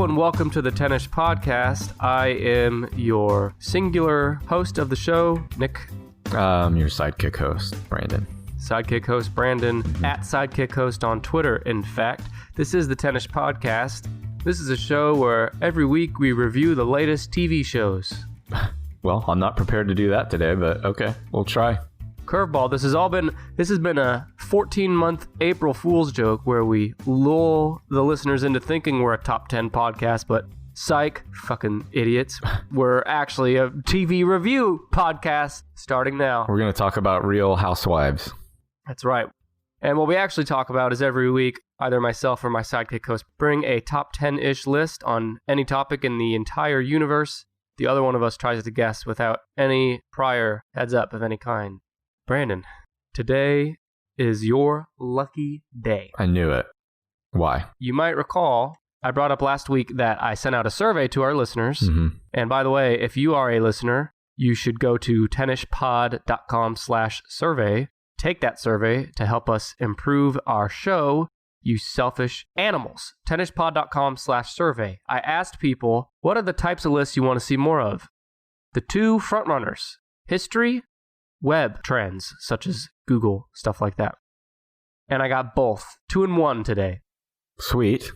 and welcome to the Tennis Podcast. I am your singular host of the show, Nick. Your sidekick host, Brandon. Sidekick host, Brandon, at Sidekick host on Twitter, in fact. This is the Tennis Podcast. This is a show where every week we review the latest TV shows. Well, I'm not prepared to do that today, but okay, we'll try. Curveball. This has been a 14-month April Fool's joke where we lull the listeners into thinking we're a top 10 podcast, but psych, fucking idiots. We're actually a TV review podcast starting now. We're going to talk about Real Housewives. That's right. And what we actually talk about is every week, either myself or my sidekick host bring a top 10-ish list on any topic in the entire universe. The other one of us tries to guess without any prior heads up of any kind. Brandon, today is your lucky day. I knew it. Why? You might recall I brought up last week that I sent out a survey to our listeners. Mm-hmm. And by the way, if you are a listener, you should go to tennispod.com/survey. Take that survey to help us improve our show, you selfish animals. Tennispod.com/survey. I asked people, what are the types of lists you want to see more of? The two frontrunners, history, web trends, such as Google, stuff like that. And I got both. 2 in 1 today. Sweet.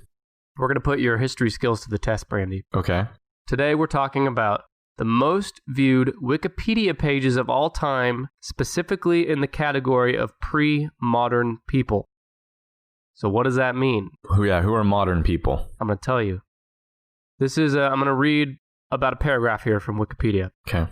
We're going to put your history skills to the test, Brandy. Okay. Today we're talking about the most viewed Wikipedia pages of all time, specifically in the category of pre-modern people. So what does that mean? Who are modern people? I'm going to tell you. I'm going to read about a paragraph here from Wikipedia. Okay.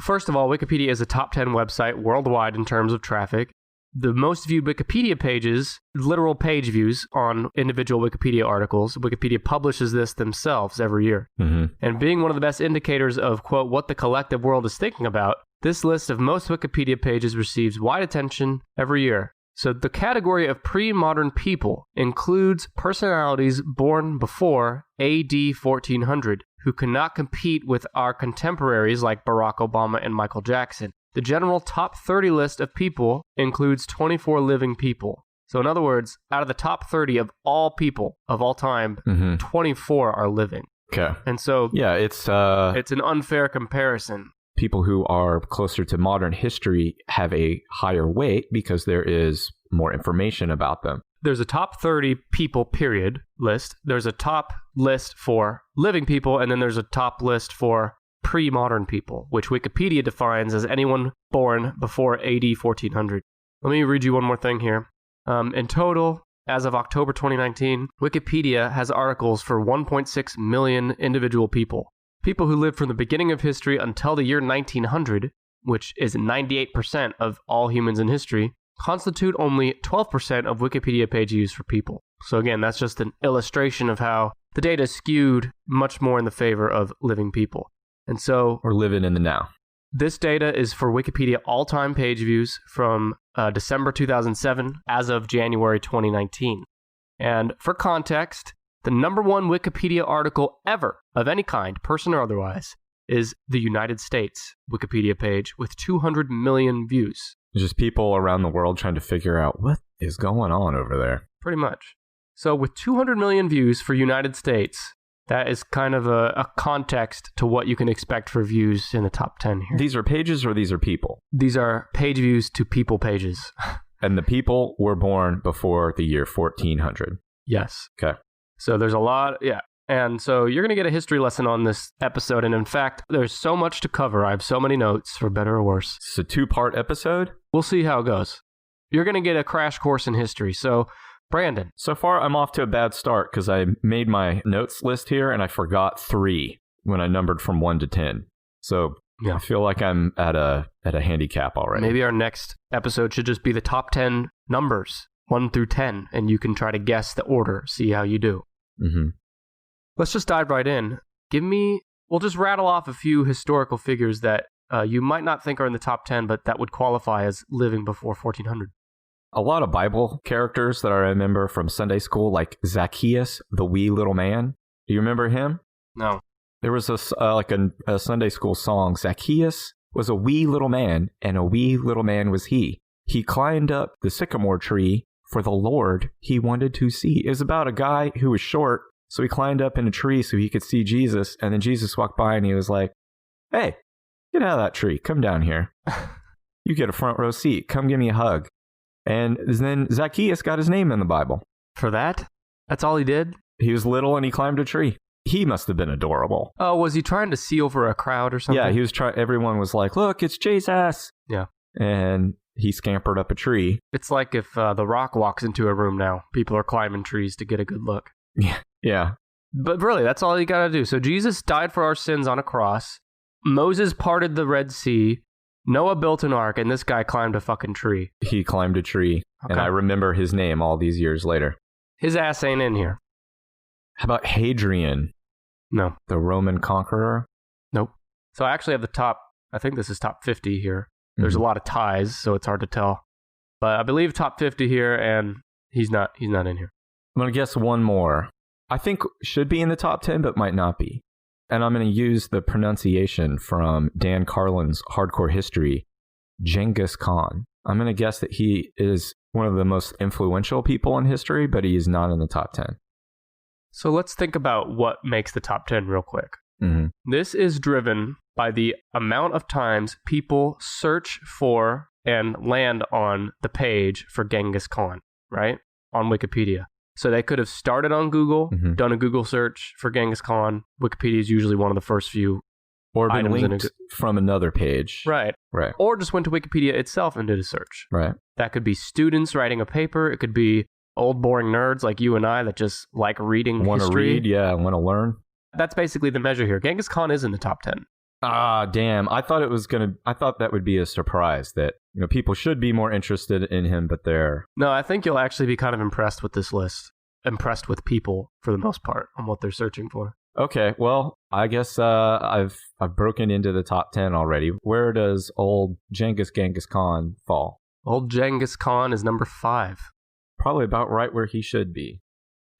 First of all, Wikipedia is a top 10 website worldwide in terms of traffic. The most viewed Wikipedia pages, literal page views on individual Wikipedia articles. Wikipedia publishes this themselves every year. Mm-hmm. And being one of the best indicators of, quote, what the collective world is thinking about, this list of most Wikipedia pages receives wide attention every year. So the category of pre-modern people includes personalities born before AD 1400 who cannot compete with our contemporaries like Barack Obama and Michael Jackson. The general top 30 list of people includes 24 living people. So in other words, out of the top 30 of all people of all time, 24 are living. Okay. And so yeah, it's an unfair comparison. People who are closer to modern history have a higher weight because there is more information about them. There's a top 30 people, period, list. There's a top list for living people, and then there's a top list for pre-modern people, which Wikipedia defines as anyone born before AD 1400. Let me read you one more thing here. In total, as of October 2019, Wikipedia has articles for 1.6 million individual people. People who lived from the beginning of history until the year 1900, which is 98% of all humans in history, constitute only 12% of Wikipedia page views for people. So again, that's just an illustration of how the data is skewed much more in the favor of living people. And so we're living in the now. This data is for Wikipedia all-time page views from December 2007 as of January 2019. And for context, the number one Wikipedia article ever of any kind, person or otherwise, is the United States Wikipedia page with 200 million views. Just people around the world trying to figure out what is going on over there. Pretty much. So with 200 million views for United States, that is kind of a context to what you can expect for views in the top 10 here. These are pages or these are people? These are page views to people pages. And the people were born before the year 1400? Yes. Okay. So there's a lot, yeah. And so you're going to get a history lesson on this episode. And in fact, there's so much to cover. I have so many notes, for better or worse. It's a 2-part episode? We'll see how it goes. You're going to get a crash course in history. So, Brandon. So far, I'm off to a bad start because I made my notes list here and I forgot 3 when I numbered from 1 to 10. So yeah. I feel like I'm at a handicap already. Maybe our next episode should just be the top 10 numbers, 1 through 10, and you can try to guess the order, see how you do. Mm-hmm. Let's just dive right in. We'll just rattle off a few historical figures that you might not think are in the top 10, but that would qualify as living before 1400. A lot of Bible characters that I remember from Sunday school, like Zacchaeus, the wee little man. Do you remember him? No. There was a Sunday school song. Zacchaeus was a wee little man, and a wee little man was he. He climbed up the sycamore tree for the Lord he wanted to see. It was about a guy who was short So he climbed up in a tree so he could see Jesus. And then Jesus walked by and he was like, hey, get out of that tree. Come down here. You get a front row seat. Come give me a hug. And then Zacchaeus got his name in the Bible. For that? That's all he did? He was little and he climbed a tree. He must have been adorable. Oh, was he trying to see over a crowd or something? Yeah, he was trying. Everyone was like, look, it's Jesus. Yeah. And he scampered up a tree. It's like if The Rock walks into a room now. People are climbing trees to get a good look. Yeah. But really, that's all you got to do. So Jesus died for our sins on a cross. Moses parted the Red Sea. Noah built an ark, and this guy climbed a fucking tree. He climbed a tree, and I remember his name all these years later. His ass ain't in here. How about Hadrian? No. The Roman conqueror? Nope. So I actually have the top, I think this is top 50 here. There's a lot of ties, so it's hard to tell. But I believe top 50 here, and he's not in here. I'm going to guess one more. I think should be in the top 10, but might not be. And I'm going to use the pronunciation from Dan Carlin's Hardcore History, Genghis Khan. I'm going to guess that he is one of the most influential people in history, but he is not in the top 10. So let's think about what makes the top 10 real quick. Mm-hmm. This is driven by the amount of times people search for and land on the page for Genghis Khan, right? On Wikipedia. So they could have started on Google, done a Google search for Genghis Khan. Wikipedia is usually one of the first few or been items linked from another page. Right. Or just went to Wikipedia itself and did a search. Right. That could be students writing a paper. It could be old boring nerds like you and I that just like reading history. Want to read, yeah, want to learn. That's basically the measure here. Genghis Khan is in the top 10. Ah, damn. I thought that would be a surprise that, people should be more interested in him, but they're... No, I think you'll actually be kind of impressed with this list. Impressed with people, for the most part, on what they're searching for. Okay, well, I guess I've broken into the top 10 already. Where does old Genghis Khan fall? Old Genghis Khan is number 5. Probably about right where he should be.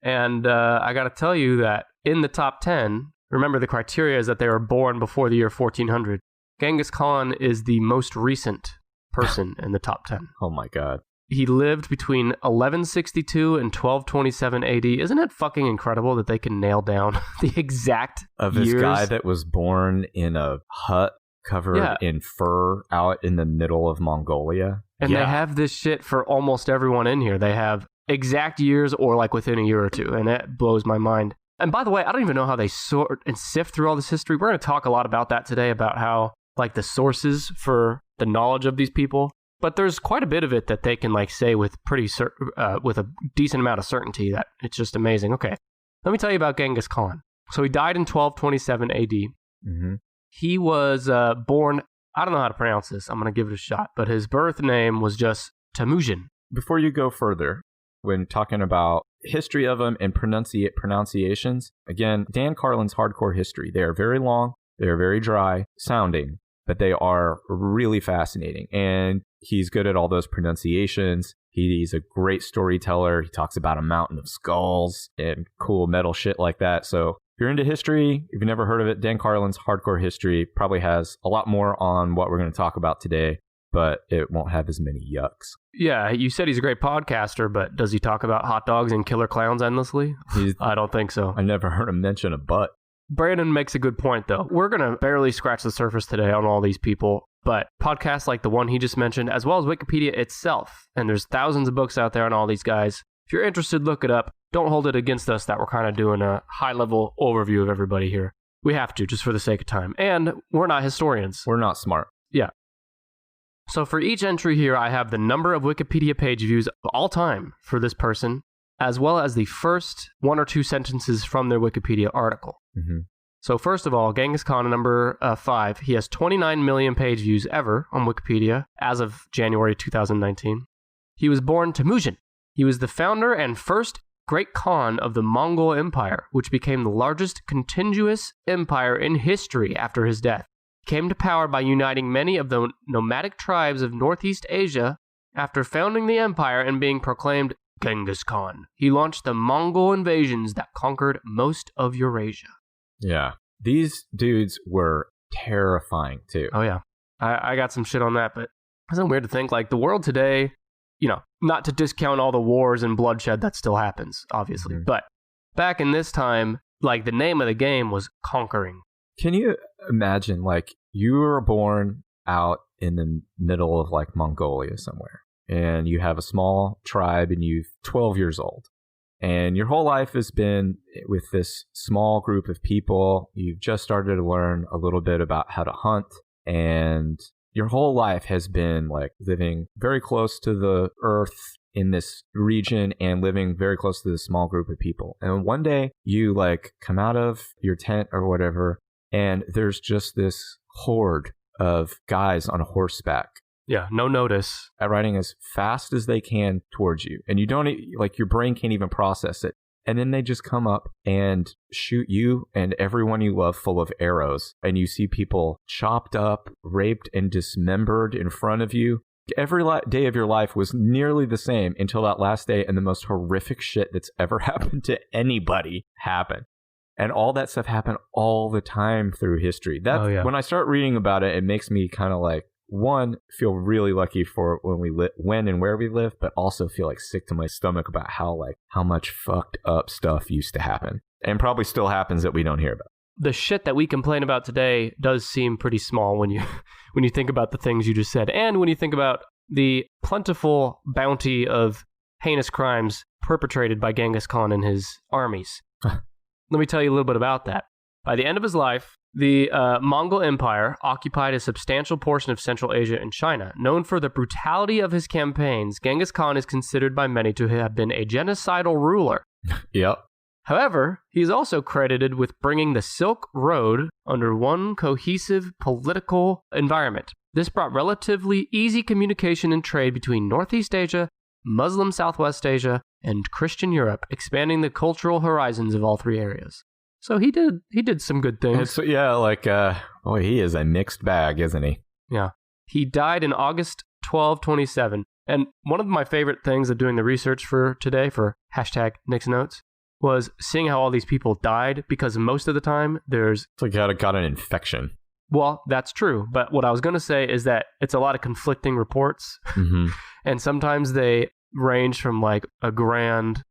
And I got to tell you that in the top 10, remember the criteria is that they were born before the year 1400. Genghis Khan is the most recent person in the top 10. Oh my God. He lived between 1162 and 1227 AD. Isn't it fucking incredible that they can nail down the exact of years? This guy that was born in a hut covered in fur out in the middle of Mongolia? And they have this shit for almost everyone in here. They have exact years or like within a year or two, and it blows my mind. And by the way, I don't even know how they sort and sift through all this history. We're going to talk a lot about that today, about how like the sources for the knowledge of these people. But there's quite a bit of it that they can like say with with a decent amount of certainty that it's just amazing. Okay, let me tell you about Genghis Khan. So he died in 1227 AD. Mm-hmm. He was born, I don't know how to pronounce this. I'm going to give it a shot. But his birth name was just Temujin. Before you go further, when talking about history of them and pronunciations, again, Dan Carlin's Hardcore History. They are very long. They are very dry sounding, but they are really fascinating. And he's good at all those pronunciations. He's a great storyteller. He talks about a mountain of skulls and cool metal shit like that. So if you're into history, if you've never heard of it, Dan Carlin's Hardcore History probably has a lot more on what we're going to talk about today, but it won't have as many yucks. Yeah, you said he's a great podcaster, but does he talk about hot dogs and killer clowns endlessly? I don't think so. I never heard him mention a butt. Brandon makes a good point, though. We're going to barely scratch the surface today on all these people, but podcasts like the one he just mentioned, as well as Wikipedia itself, and there's thousands of books out there on all these guys. If you're interested, look it up. Don't hold it against us that we're kind of doing a high-level overview of everybody here. We have to, just for the sake of time. And we're not historians. We're not smart. Yeah. So for each entry here, I have the number of Wikipedia page views of all time for this person, as well as the first 1 or 2 sentences from their Wikipedia article. Mm-hmm. So first of all, Genghis Khan, number 5, he has 29 million page views ever on Wikipedia as of January 2019. He was born Temujin. He was the founder and first great Khan of the Mongol Empire, which became the largest contiguous empire in history after his death. He came to power by uniting many of the nomadic tribes of Northeast Asia. After founding the empire and being proclaimed Genghis Khan, he launched the Mongol invasions that conquered most of Eurasia. Yeah. These dudes were terrifying, too. Oh, yeah. I got some shit on that, but isn't it weird to think, like, the world today, not to discount all the wars and bloodshed that still happens, obviously, but back in this time, like, the name of the game was conquering. Can you imagine, like, you were born out in the middle of, like, Mongolia somewhere, and you have a small tribe, and you're 12 years old, and your whole life has been with this small group of people. You've just started to learn a little bit about how to hunt, and your whole life has been, like, living very close to the earth in this region and living very close to this small group of people. And one day you, like, come out of your tent or whatever, and there's just this horde of guys on horseback. Yeah, no notice. Riding as fast as they can towards you. And you don't, like, your brain can't even process it. And then they just come up and shoot you and everyone you love full of arrows. And you see people chopped up, raped, and dismembered in front of you. Every day of your life was nearly the same until that last day, and the most horrific shit that's ever happened to anybody happened. And all that stuff happened all the time through history. That's when I start reading about it, it makes me kind of like, one, feel really lucky for when and where we live, but also feel like sick to my stomach about how much fucked up stuff used to happen and probably still happens that we don't hear about. The shit that we complain about today does seem pretty small when you think about the things you just said, and when you think about the plentiful bounty of heinous crimes perpetrated by Genghis Khan and his armies. Let me tell you a little bit about that. By the end of his life, the Mongol Empire occupied a substantial portion of Central Asia and China. Known for the brutality of his campaigns, Genghis Khan is considered by many to have been a genocidal ruler. Yep. However, he is also credited with bringing the Silk Road under one cohesive political environment. This brought relatively easy communication and trade between Northeast Asia, Muslim Southwest Asia, and Christian Europe, expanding the cultural horizons of all three areas. So he did some good things. So, yeah, like, boy, he is a mixed bag, isn't he? Yeah. He died in August 1227. And one of my favorite things of doing the research for today, for #NixNotes, was seeing how all these people died, because most of the time there's... It's like you got an infection. Well, that's true. But what I was going to say is that it's a lot of conflicting reports. Mm-hmm. And sometimes they range from, like, a grand,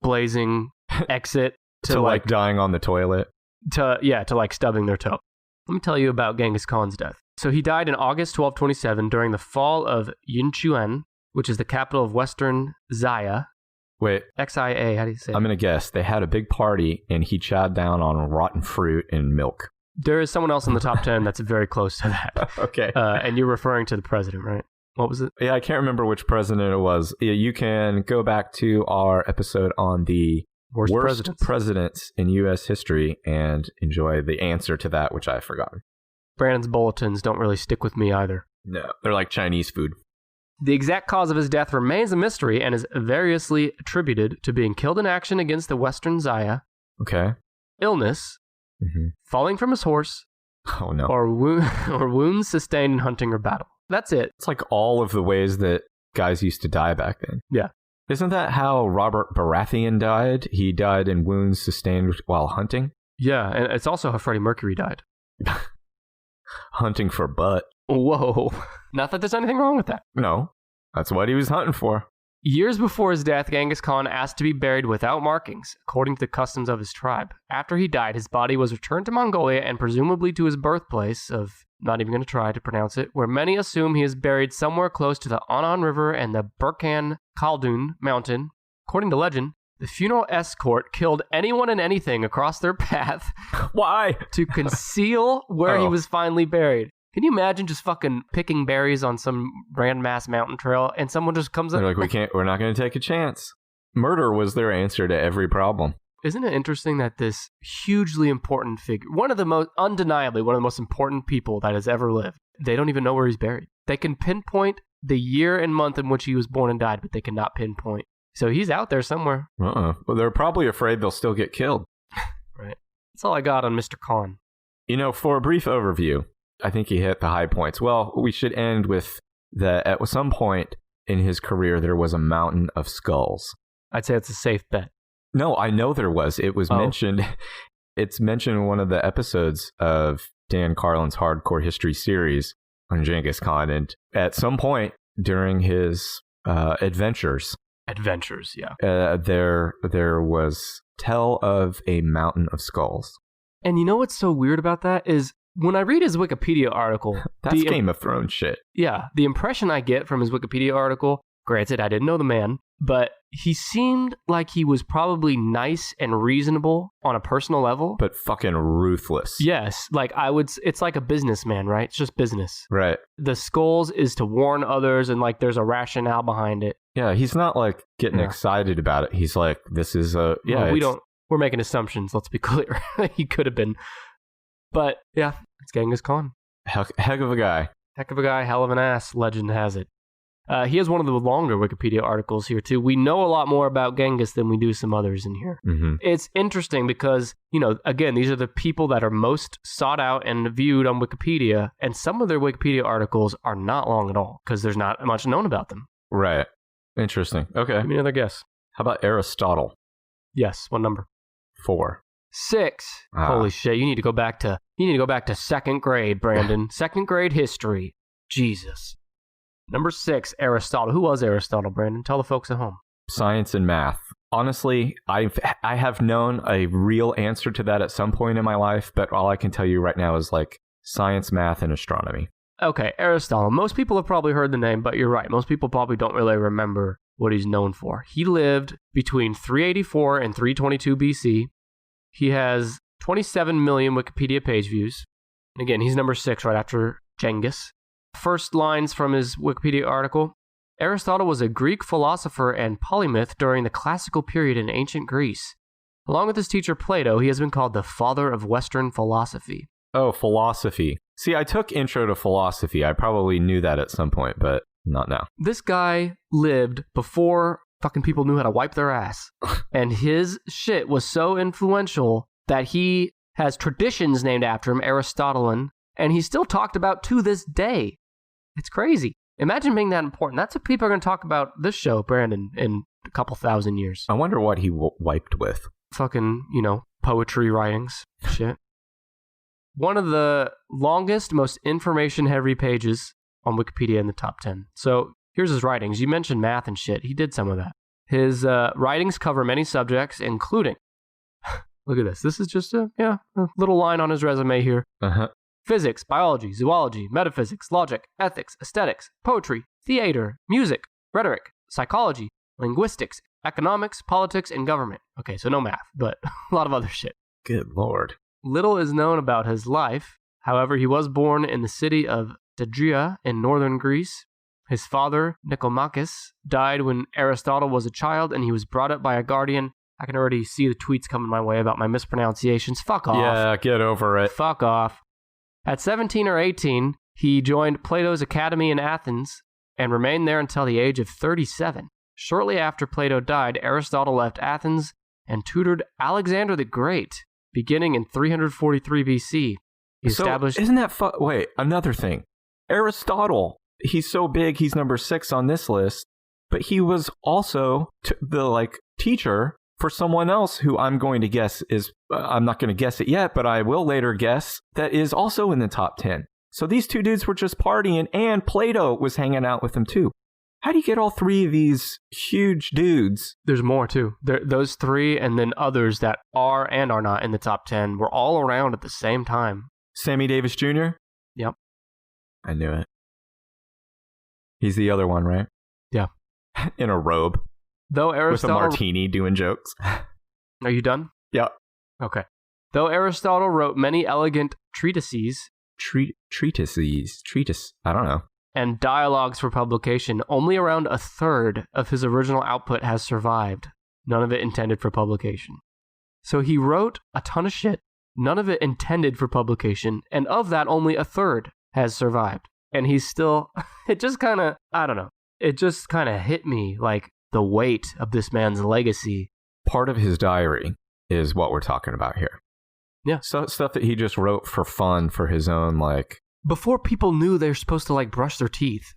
blazing exit to like dying on the toilet. To like stubbing their toe. Let me tell you about Genghis Khan's death. So he died in August 1227 during the fall of Yunchuan, which is the capital of Western Xia. Wait. Xia, how do you say it? I'm going to guess. They had a big party and he chowed down on rotten fruit and milk. There is someone else in the top 10 that's very close to that. Okay. And you're referring to the president, right? What was it? Yeah, I can't remember which president it was. Yeah, you can go back to our episode on the worst presidents in U.S. history and enjoy the answer to that, which I've forgotten. Brandon's bulletins don't really stick with me either. No, they're like Chinese food. The exact cause of his death remains a mystery and is variously attributed to being killed in action against the Western Xia, okay, illness, falling from his horse, oh no, or wounds sustained in hunting or battle. That's it. It's like all of the ways that guys used to die back then. Yeah. Isn't that how Robert Baratheon died? He died in wounds sustained while hunting? Yeah, and it's also how Freddie Mercury died. Hunting for butt. Whoa. Not that there's anything wrong with that. No, that's what he was hunting for. Years before his death, Genghis Khan asked to be buried without markings, according to the customs of his tribe. After he died, his body was returned to Mongolia and presumably to his birthplace of, not even going to try to pronounce it, where many assume he is buried somewhere close to the Anan River and the Burkhan Khaldun mountain. According to legend, the funeral escort killed anyone and anything across their path. Why? To conceal where he was finally buried. Can you imagine just fucking picking berries on some random ass mountain trail and someone just comes up? They're like, we're not going to take a chance. Murder was their answer to every problem. Isn't it interesting that this hugely important figure, undeniably one of the most important people that has ever lived, they don't even know where he's buried. They can pinpoint the year and month in which he was born and died, but they cannot pinpoint. So he's out there somewhere. Well, they're probably afraid they'll still get killed. Right. That's all I got on Mr. Khan. For a brief overview, I think he hit the high points. Well, we should end with that at some point in his career, there was a mountain of skulls. I'd say it's a safe bet. No, I know there was. It was mentioned. It's mentioned in one of the episodes of Dan Carlin's Hardcore History series on Genghis Khan. And at some point during his adventures Adventures, yeah. There was tell of a mountain of skulls. And you know what's so weird about that is when I read his Wikipedia article... That's Game of Thrones shit. Yeah, the impression I get from his Wikipedia article, granted, I didn't know the man, but he seemed like he was probably nice and reasonable on a personal level. But fucking ruthless. Yes, like it's like a businessman, right? It's just business. Right. The skulls is to warn others and like there's a rationale behind it. Yeah, he's not like getting excited about it. He's like, this is a... Yeah, well, we're making assumptions, let's be clear. He could have been. But yeah, it's Genghis Khan. Heck of a guy. Heck of a guy, hell of an ass, legend has it. He has one of the longer Wikipedia articles here, too. We know a lot more about Genghis than we do some others in here. Mm-hmm. It's interesting because, again, these are the people that are most sought out and viewed on Wikipedia, and some of their Wikipedia articles are not long at all because there's not much known about them. Right. Interesting. Okay. Give me another guess. How about Aristotle? Yes. What number? 4. 6. Holy shit! You need to go back to second grade, Brandon. Second grade history. Jesus. Number 6, Aristotle. Who was Aristotle, Brandon? Tell the folks at home. Science and math. Honestly, I have known a real answer to that at some point in my life, but all I can tell you right now is like science, math, and astronomy. Okay, Aristotle. Most people have probably heard the name, but you're right. Most people probably don't really remember what he's known for. He lived between 384 and 322 BC. He has 27 million Wikipedia page views. And again, he's number 6 right after Genghis. First lines from his Wikipedia article. Aristotle was a Greek philosopher and polymath during the classical period in ancient Greece. Along with his teacher Plato, he has been called the father of Western philosophy. Oh, philosophy. See, I took intro to philosophy. I probably knew that at some point, but not now. This guy lived before fucking people knew how to wipe their ass. And his shit was so influential that he has traditions named after him, Aristotelian, and he's still talked about to this day. It's crazy. Imagine being that important. That's what people are going to talk about this show, Brandon, in a couple thousand years. I wonder what he wiped with. Fucking, poetry writings. Shit. One of the longest, most information-heavy pages on Wikipedia in the top 10. So here's his writings. You mentioned math and shit. He did some of that. His writings cover many subjects, including... Look at this. This is just a little line on his resume here. Uh-huh. Physics, biology, zoology, metaphysics, logic, ethics, aesthetics, poetry, theater, music, rhetoric, psychology, linguistics, economics, politics, and government. Okay, so no math, but a lot of other shit. Good lord. Little is known about his life. However, he was born in the city of Dedria in northern Greece. His father, Nicomachus, died when Aristotle was a child, and he was brought up by a guardian. I can already see the tweets coming my way about my mispronunciations. Fuck off. Yeah, get over it. Fuck off. At 17 or 18, he joined Plato's academy in Athens and remained there until the age of 37. Shortly after Plato died, Aristotle left Athens and tutored Alexander the Great, beginning in 343 BC. He established... Isn't that... Wait, another thing. Aristotle, he's so big, he's number 6 on this list, but he was also the teacher for someone else who I'm going to guess is, I'm not going to guess it yet, but I will later guess, that is also in the top 10. So these two dudes were just partying, and Plato was hanging out with them too. How do you get all 3 of these huge dudes? There's more too. Those 3 and then others that are and are not in the top 10 were all around at the same time. Sammy Davis Jr.? Yep. I knew it. He's the other one, right? Yeah. In a robe. Though Aristotle... With a martini doing jokes. Are you done? Yeah. Okay. Though Aristotle wrote many elegant treatises... Treatise. I don't know. And dialogues for publication, only around a third of his original output has survived. None of it intended for publication. So he wrote a ton of shit, none of it intended for publication, and of that, only a third has survived. And he's still... It just kind of... I don't know. It just kind of hit me like... the weight of this man's legacy. Part of his diary is what we're talking about here. Yeah. So stuff that he just wrote for fun, for his own, Before people knew they were supposed to, brush their teeth.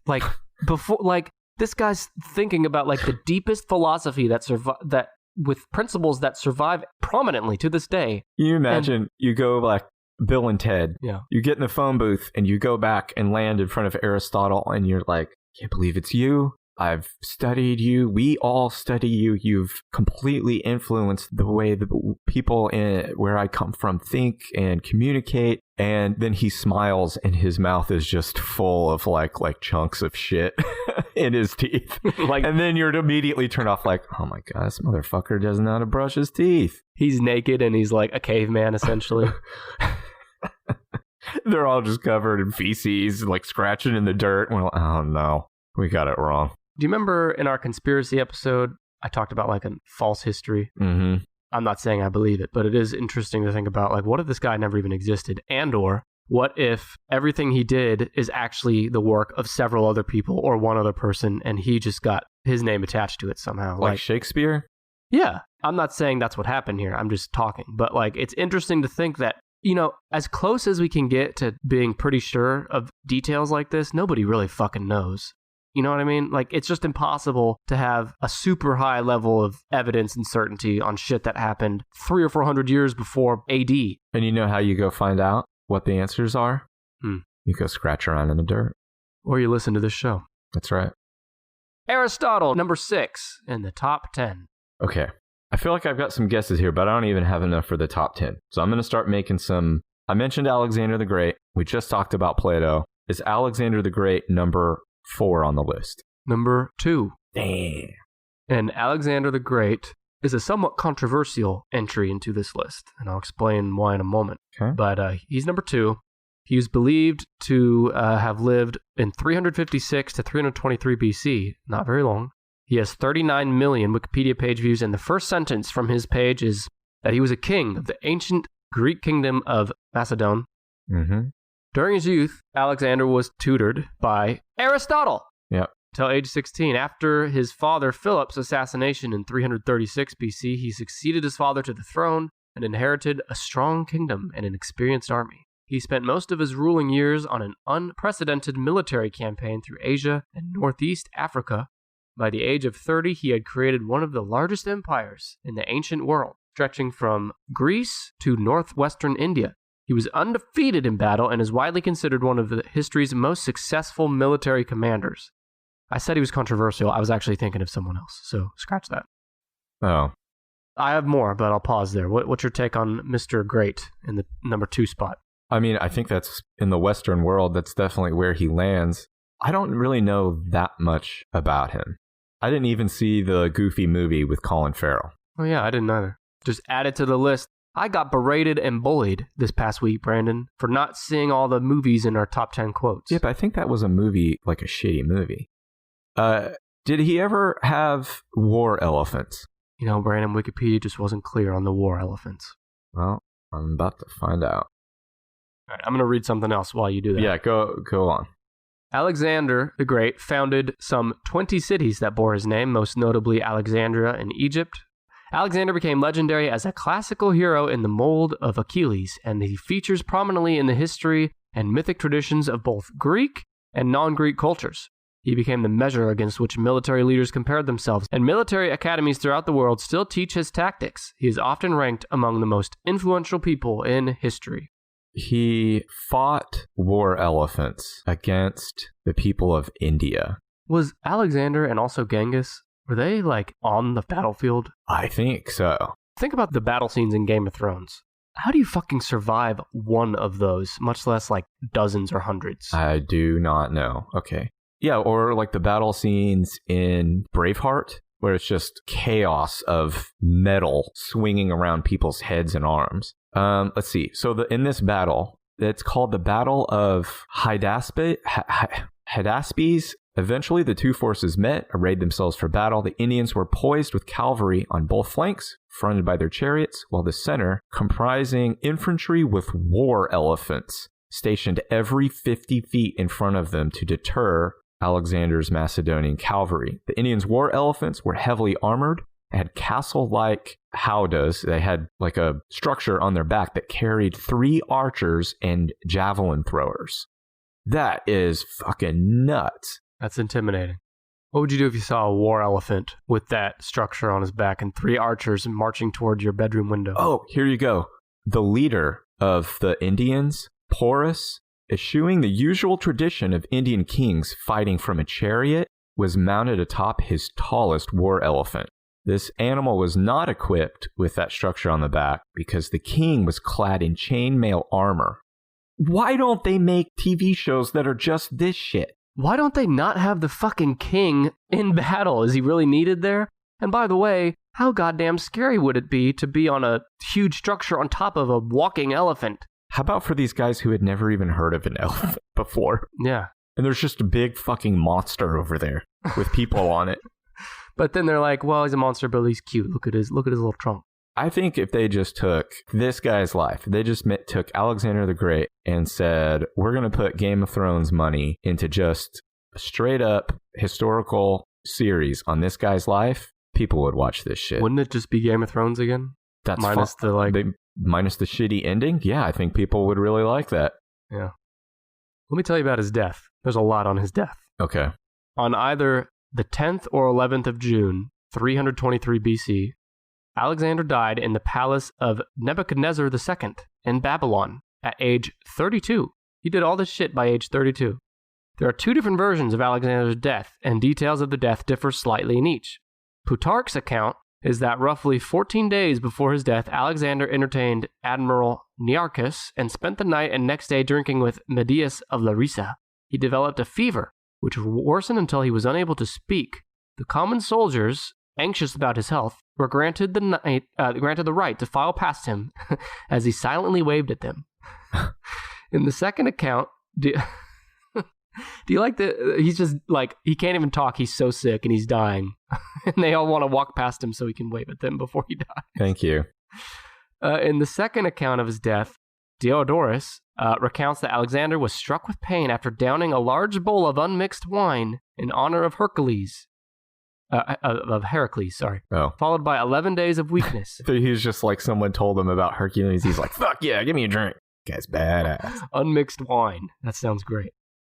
Before, this guy's thinking about, the deepest philosophy that with principles that survive prominently to this day. You imagine you go, Bill and Ted. Yeah. You get in the phone booth, and you go back and land in front of Aristotle, and you're like, can't believe it's you. I've studied you. We all study you. You've completely influenced the way the people where I come from think and communicate. And then he smiles and his mouth is just full of like chunks of shit in his teeth. And then you're immediately turned off like, oh my God, this motherfucker doesn't know how to brush his teeth. He's naked and he's like a caveman, essentially. They're all just covered in feces, like scratching in the dirt. Well, oh no, we got it wrong. Do you remember in our conspiracy episode, I talked about like a false history? Mm-hmm. I'm not saying I believe it, but it is interesting to think about, like, what if this guy never even existed? And or what if everything he did is actually the work of several other people or one other person and he just got his name attached to it somehow? Like Shakespeare? Yeah. I'm not saying that's what happened here. I'm just talking. But like, it's interesting to think that, you know, as close as we can get to being pretty sure of details like this, nobody really fucking knows. You know what I mean? Like, it's just impossible to have a super high level of evidence and certainty on shit that happened 300 or 400 years before AD. And you know how you go find out what the answers are? You go scratch around in the dirt. Or you listen to this show. That's right. Aristotle, number 6 in the top 10. Okay. I feel like I've got some guesses here, but I don't even have enough for the top 10. So I'm going to start making some. I mentioned Alexander the Great. We just talked about Plato. Is Alexander the Great number 4 on the list? Number 2. Damn. And Alexander the Great is a somewhat controversial entry into this list, and I'll explain why in a moment. Okay. But he's number 2. He was believed to have lived in 356 to 323 BC, not very long. He has 39 million Wikipedia page views, and the first sentence from his page is that he was a king of the ancient Greek kingdom of Macedon. Mm-hmm. During his youth, Alexander was tutored by Aristotle. Yep. Till age 16. After his father Philip's assassination in 336 BC, he succeeded his father to the throne and inherited a strong kingdom and an experienced army. He spent most of his ruling years on an unprecedented military campaign through Asia and Northeast Africa. By the age of 30, he had created one of the largest empires in the ancient world, stretching from Greece to northwestern India. He was undefeated in battle and is widely considered one of history's most successful military commanders. I said he was controversial. I was actually thinking of someone else, so scratch that. Oh. I have more, but I'll pause there. What's your take on Mr. Great in the number 2 spot? I mean, I think that's in the Western world, that's definitely where he lands. I don't really know that much about him. I didn't even see the Goofy movie with Colin Farrell. Oh yeah, I didn't either. Just add it to the list. I got berated and bullied this past week, Brandon, for not seeing all the movies in our top 10 quotes. Yeah, but I think that was a movie, like a shitty movie. Did he ever have war elephants? You know, Brandon, Wikipedia just wasn't clear on the war elephants. Well, I'm about to find out. All right, I'm going to read something else while you do that. Yeah, go on. Alexander the Great founded some 20 cities that bore his name, most notably Alexandria in Egypt. Alexander became legendary as a classical hero in the mold of Achilles, and he features prominently in the history and mythic traditions of both Greek and non-Greek cultures. He became the measure against which military leaders compared themselves, and military academies throughout the world still teach his tactics. He is often ranked among the most influential people in history. He fought war elephants against the people of India. Was Alexander and also Genghis, were they like on the battlefield? I think so. Think about the battle scenes in Game of Thrones. How do you fucking survive one of those, much less like dozens or hundreds? I do not know. Okay. Yeah, or like the battle scenes in Braveheart, where it's just chaos of metal swinging around people's heads and arms. Let's see. So in this battle, it's called the Battle of Hydaspe. Hadaspies. Eventually, the two forces met, arrayed themselves for battle. The Indians were poised with cavalry on both flanks, fronted by their chariots, while the center, comprising infantry with war elephants, stationed every 50 feet in front of them to deter Alexander's Macedonian cavalry. The Indians' war elephants were heavily armored, had castle-like howdahs. They had like a structure on their back that carried 3 archers and javelin throwers. That is fucking nuts. That's intimidating. What would you do if you saw a war elephant with that structure on his back and 3 archers marching toward your bedroom window? Oh, here you go. The leader of the Indians, Porus, eschewing the usual tradition of Indian kings fighting from a chariot, was mounted atop his tallest war elephant. This animal was not equipped with that structure on the back because the king was clad in chainmail armor. Why don't they make TV shows that are just this shit? Why don't they not have the fucking king in battle? Is he really needed there? And by the way, how goddamn scary would it be to be on a huge structure on top of a walking elephant? How about for these guys who had never even heard of an elephant before? Yeah. And there's just a big fucking monster over there with people on it. But then they're like, well, he's a monster, but he's cute. Look at his little trunk. I think if they just took this guy's life, they just took Alexander the Great and said, we're going to put Game of Thrones money into just a straight up historical series on this guy's life, people would watch this shit. Wouldn't it just be Game of Thrones again? That's minus minus the shitty ending? Yeah, I think people would really like that. Yeah. Let me tell you about his death. There's a lot on his death. Okay. On either the 10th or 11th of June, 323 BC, Alexander died in the palace of Nebuchadnezzar II in Babylon at age 32. He did all this shit by age 32. There are two different versions of Alexander's death, and details of the death differ slightly in each. Plutarch's account is that roughly 14 days before his death, Alexander entertained Admiral Nearchus and spent the night and next day drinking with Medius of Larissa. He developed a fever, which worsened until he was unable to speak. The common soldiers, anxious about his health, were granted the right to file past him as he silently waved at them. In the second account, do you like he's just like, he can't even talk, he's so sick and he's dying. And they all want to walk past him so he can wave at them before he dies. Thank you. In the second account of his death, Diodorus recounts that Alexander was struck with pain after downing a large bowl of unmixed wine in honor of Heracles, followed by 11 days of weakness. He was just like someone told him about Hercules. He's like, fuck yeah, give me a drink. Guy's badass. Unmixed wine. That sounds great.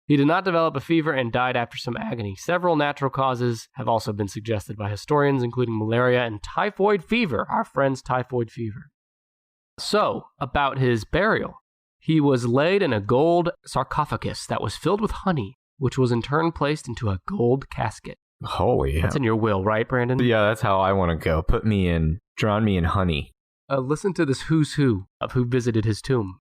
He did not develop a fever and died after some agony. Several natural causes have also been suggested by historians, including malaria and typhoid fever, our friend's typhoid fever. So, about his burial. He was laid in a gold sarcophagus that was filled with honey, which was in turn placed into a gold casket. Holy hell. That's in your will, right, Brandon? Yeah, that's how I want to go. Drown me in honey. Listen to this who's who of who visited his tomb.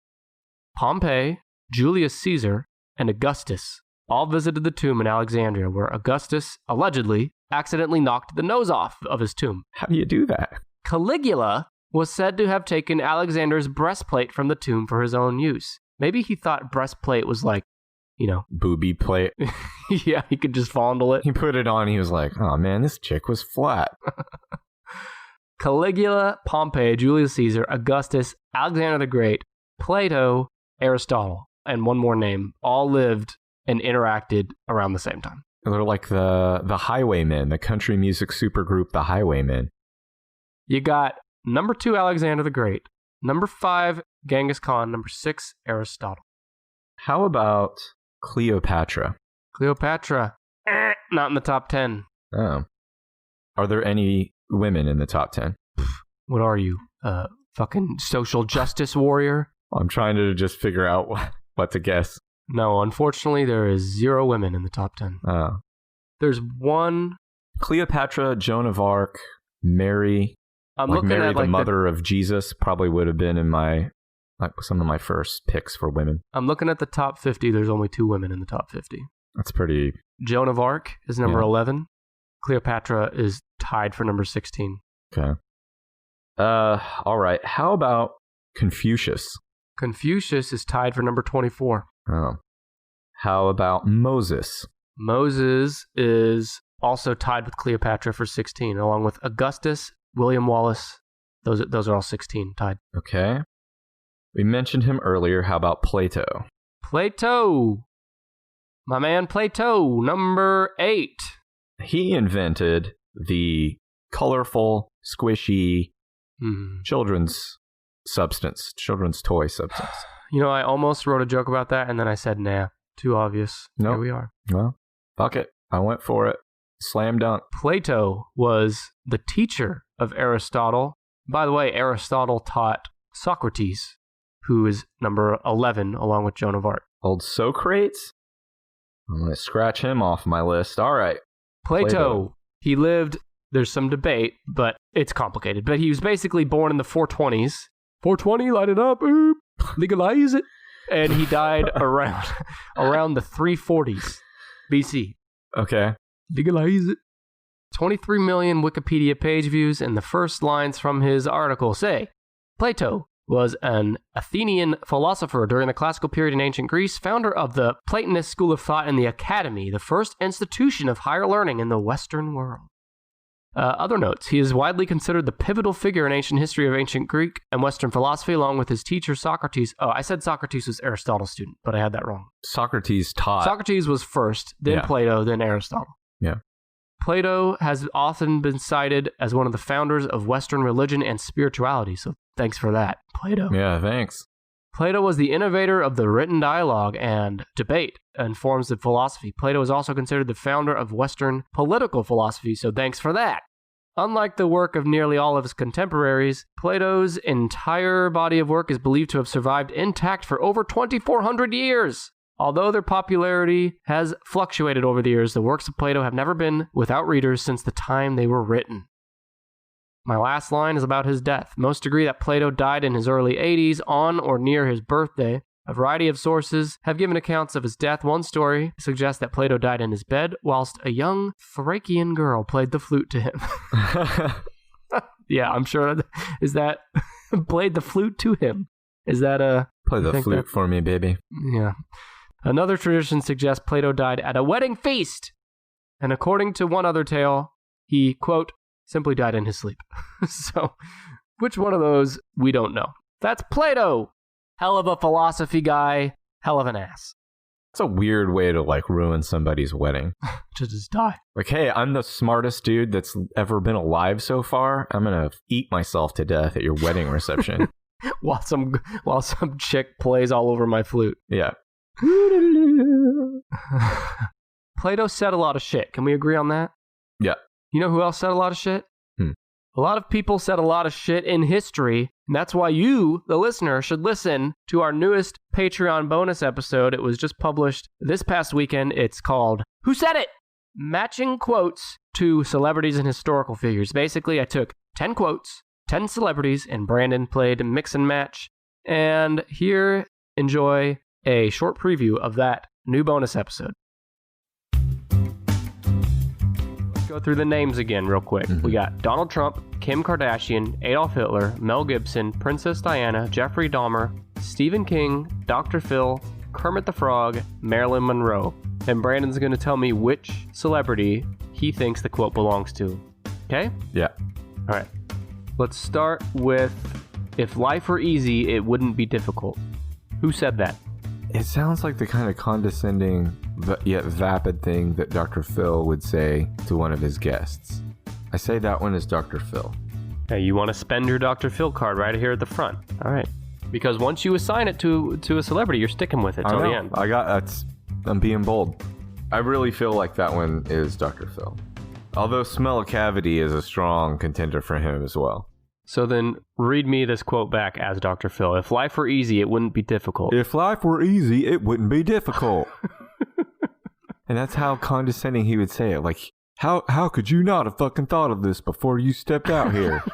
Pompey, Julius Caesar, and Augustus all visited the tomb in Alexandria, where Augustus, allegedly, accidentally knocked the nose off of his tomb. How do you do that? Caligula was said to have taken Alexander's breastplate from the tomb for his own use. Maybe he thought breastplate was like, booby plate. Yeah, he could just fondle it. He put it on, he was like, oh man, this chick was flat. Caligula, Pompey, Julius Caesar, Augustus, Alexander the Great, Plato, Aristotle, and one more name, all lived and interacted around the same time. They're like the Highwaymen, the country music supergroup, the Highwaymen. You got number 2, Alexander the Great. Number 5, Genghis Khan. Number 6, Aristotle. How about Cleopatra? Cleopatra, not in the top 10. Oh. Are there any women in the top 10? What are you, fucking social justice warrior? I'm trying to just figure out what to guess. No, unfortunately, there is 0 women in the top 10. Oh. There's one. Cleopatra, Joan of Arc, Mary. I'm looking Mary, at the mother of Jesus, probably would have been in some of my first picks for women. I'm looking at the top 50. There's only 2 women in the top 50. That's pretty. Joan of Arc is number 11. Cleopatra is tied for number 16. Okay. All right. How about Confucius? Confucius is tied for number 24. Oh. How about Moses? Moses is also tied with Cleopatra for 16, along with Augustus, William Wallace. Those are all 16 tied. Okay. We mentioned him earlier. How about Plato? Plato. My man Plato, number 8. He invented the colorful, squishy children's toy substance. I almost wrote a joke about that, and then I said, nah, too obvious. Nope. Here we are. Well, fuck it. I went for it. Slam dunk. Plato was the teacher of Aristotle. By the way, Aristotle taught Socrates, who is number 11, along with Joan of Arc. Old Socrates? I'm going to scratch him off my list. All right. Plato. He lived, there's some debate, but it's complicated. But he was basically born in the 420s. 420, light it up, legalize it. And he died around the 340s BC. Okay. Legalize it. 23 million Wikipedia page views, and the first lines from his article say, Plato was an Athenian philosopher during the classical period in ancient Greece, founder of the Platonist school of thought and the Academy, the first institution of higher learning in the Western world. Other notes, he is widely considered the pivotal figure in ancient history of ancient Greek and Western philosophy, along with his teacher Socrates. Oh, I said Socrates was Aristotle's student, but I had that wrong. Socrates taught. Socrates was first, then Plato, then Aristotle. Yeah. Plato has often been cited as one of the founders of Western religion and spirituality, so thanks for that, Plato. Yeah, thanks. Plato was the innovator of the written dialogue and debate and forms of philosophy. Plato is also considered the founder of Western political philosophy, so thanks for that. Unlike the work of nearly all of his contemporaries, Plato's entire body of work is believed to have survived intact for over 2,400 years. Although their popularity has fluctuated over the years, the works of Plato have never been without readers since the time they were written. My last line is about his death. Most agree that Plato died in his early 80s, on or near his birthday. A variety of sources have given accounts of his death. One story suggests that Plato died in his bed, whilst a young Thracian girl played the flute to him. Yeah, I'm sure. Is that played the flute to him? Is that a... Play the flute for me, baby. Yeah. Another tradition suggests Plato died at a wedding feast. And according to one other tale, he, quote, simply died in his sleep. So, which one of those, we don't know. That's Plato. Hell of a philosophy guy. Hell of an ass. It's a weird way to, like, ruin somebody's wedding. To just die. Like, hey, I'm the smartest dude that's ever been alive so far. I'm going to eat myself to death at your wedding reception. while some chick plays all over my flute. Yeah. Plato said a lot of shit. Can we agree on that? Yeah. You know who else said a lot of shit? A lot of people said a lot of shit in history, and that's why you, the listener, should listen to our newest Patreon bonus episode. It was just published this past weekend. It's called Who Said It? Matching quotes to celebrities and historical figures. Basically, I took 10 quotes, 10 celebrities, and Brandon played mix and match. And here, enjoy a short preview of that new bonus episode. Go through the names again real quick. We got Donald Trump, Kim Kardashian, Adolf Hitler, Mel Gibson, Princess Diana, Jeffrey Dahmer, Stephen King, Dr. Phil, Kermit the Frog, Marilyn Monroe. And Brandon's going to tell me which celebrity he thinks the quote belongs to. Okay? Yeah. All right. Let's start with, if life were easy, it wouldn't be difficult. Who said that? It sounds like the kind of condescending yet vapid thing that Dr. Phil would say to one of his guests. I say that one is Dr. Phil. Hey, you want to spend your Dr. Phil card right here at the front. All right. Because once you assign it to a celebrity, you're sticking with it till the end. I'm being bold. I really feel like that one is Dr. Phil. Although Smell a Cavity is a strong contender for him as well. So then, read me this quote back as Dr. Phil. If life were easy, it wouldn't be difficult. If life were easy, it wouldn't be difficult. And that's how condescending he would say it. Like, how could you not have fucking thought of this before you stepped out here?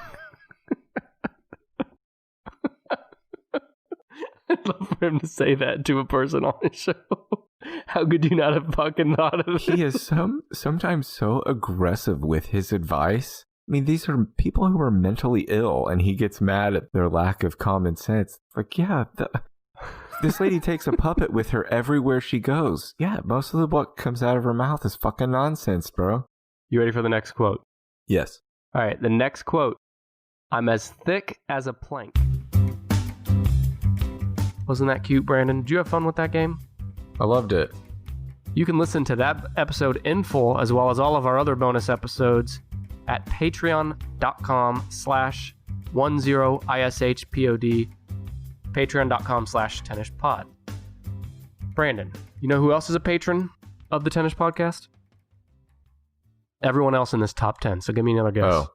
I'd love for him to say that to a person on his show. How could you not have fucking thought of this? He is sometimes so aggressive with his advice. I mean, these are people who are mentally ill, and he gets mad at their lack of common sense. Like, yeah, this lady takes a puppet with her everywhere she goes. Yeah, most of what comes out of her mouth is fucking nonsense, bro. You ready for the next quote? Yes. All right, the next quote. I'm as thick as a plank. Wasn't that cute, Brandon? Did you have fun with that game? I loved it. You can listen to that episode in full, as well as all of our other bonus episodes, at patreon.com/10ishpod, patreon.com/10ishpod. Brandon, you know who else is a patron of the 10ish podcast? Everyone else in this top 10, so give me another guess. Oh.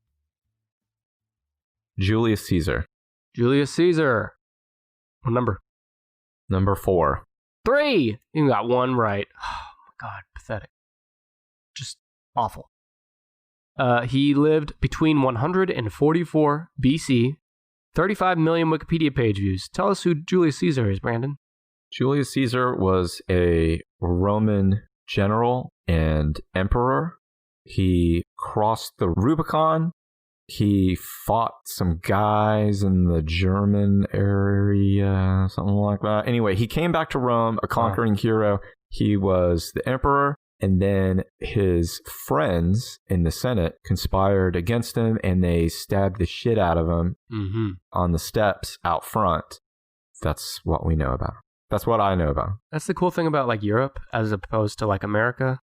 Julius Caesar. Julius Caesar. What number? Number 4. 3! You got one right. Oh my god, pathetic. Just Awful. He lived between 144 BC, 35 million Wikipedia page views. Tell us who Julius Caesar is, Brandon. Julius Caesar was a Roman general and emperor. He crossed the Rubicon. He fought some guys in the German area, something like that. Anyway, he came back to Rome, a conquering hero. He was the emperor, and then his friends in the Senate conspired against him, and they stabbed the shit out of him on the steps out front. That's what we know about. That's what I know about. That's the cool thing about like Europe as opposed to like America.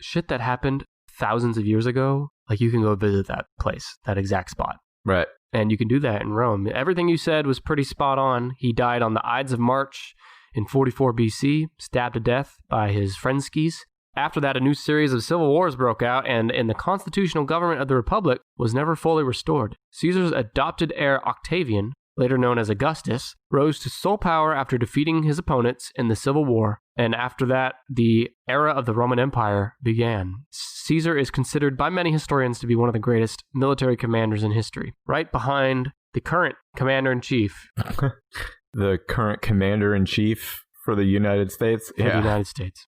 Shit that happened thousands of years ago, like you can go visit that place, that exact spot. Right. And you can do that in Rome. Everything you said was pretty spot on. He died on the Ides of March in 44 BC, stabbed to death by his friendskis. After that, a new series of civil wars broke out, and the constitutional government of the Republic was never fully restored. Caesar's adopted heir Octavian, later known as Augustus, rose to sole power after defeating his opponents in the Civil War, and after that, the era of the Roman Empire began. Caesar is considered by many historians to be one of the greatest military commanders in history, right behind the current commander-in-chief. The current commander-in-chief for the United States? For the United States.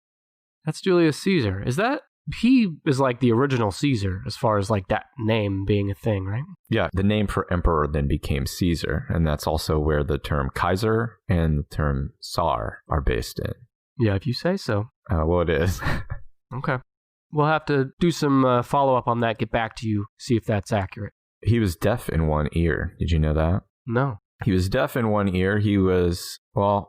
That's Julius Caesar. He is like the original Caesar as far as like that name being a thing, right? Yeah, the name for emperor then became Caesar, and that's also where the term Kaiser and the term Tsar are based in. Yeah, if you say so. Well, it is. Okay. We'll have to do some follow-up on that, get back to you, see if that's accurate. He was deaf in one ear. Did you know that? No. He was deaf in one ear.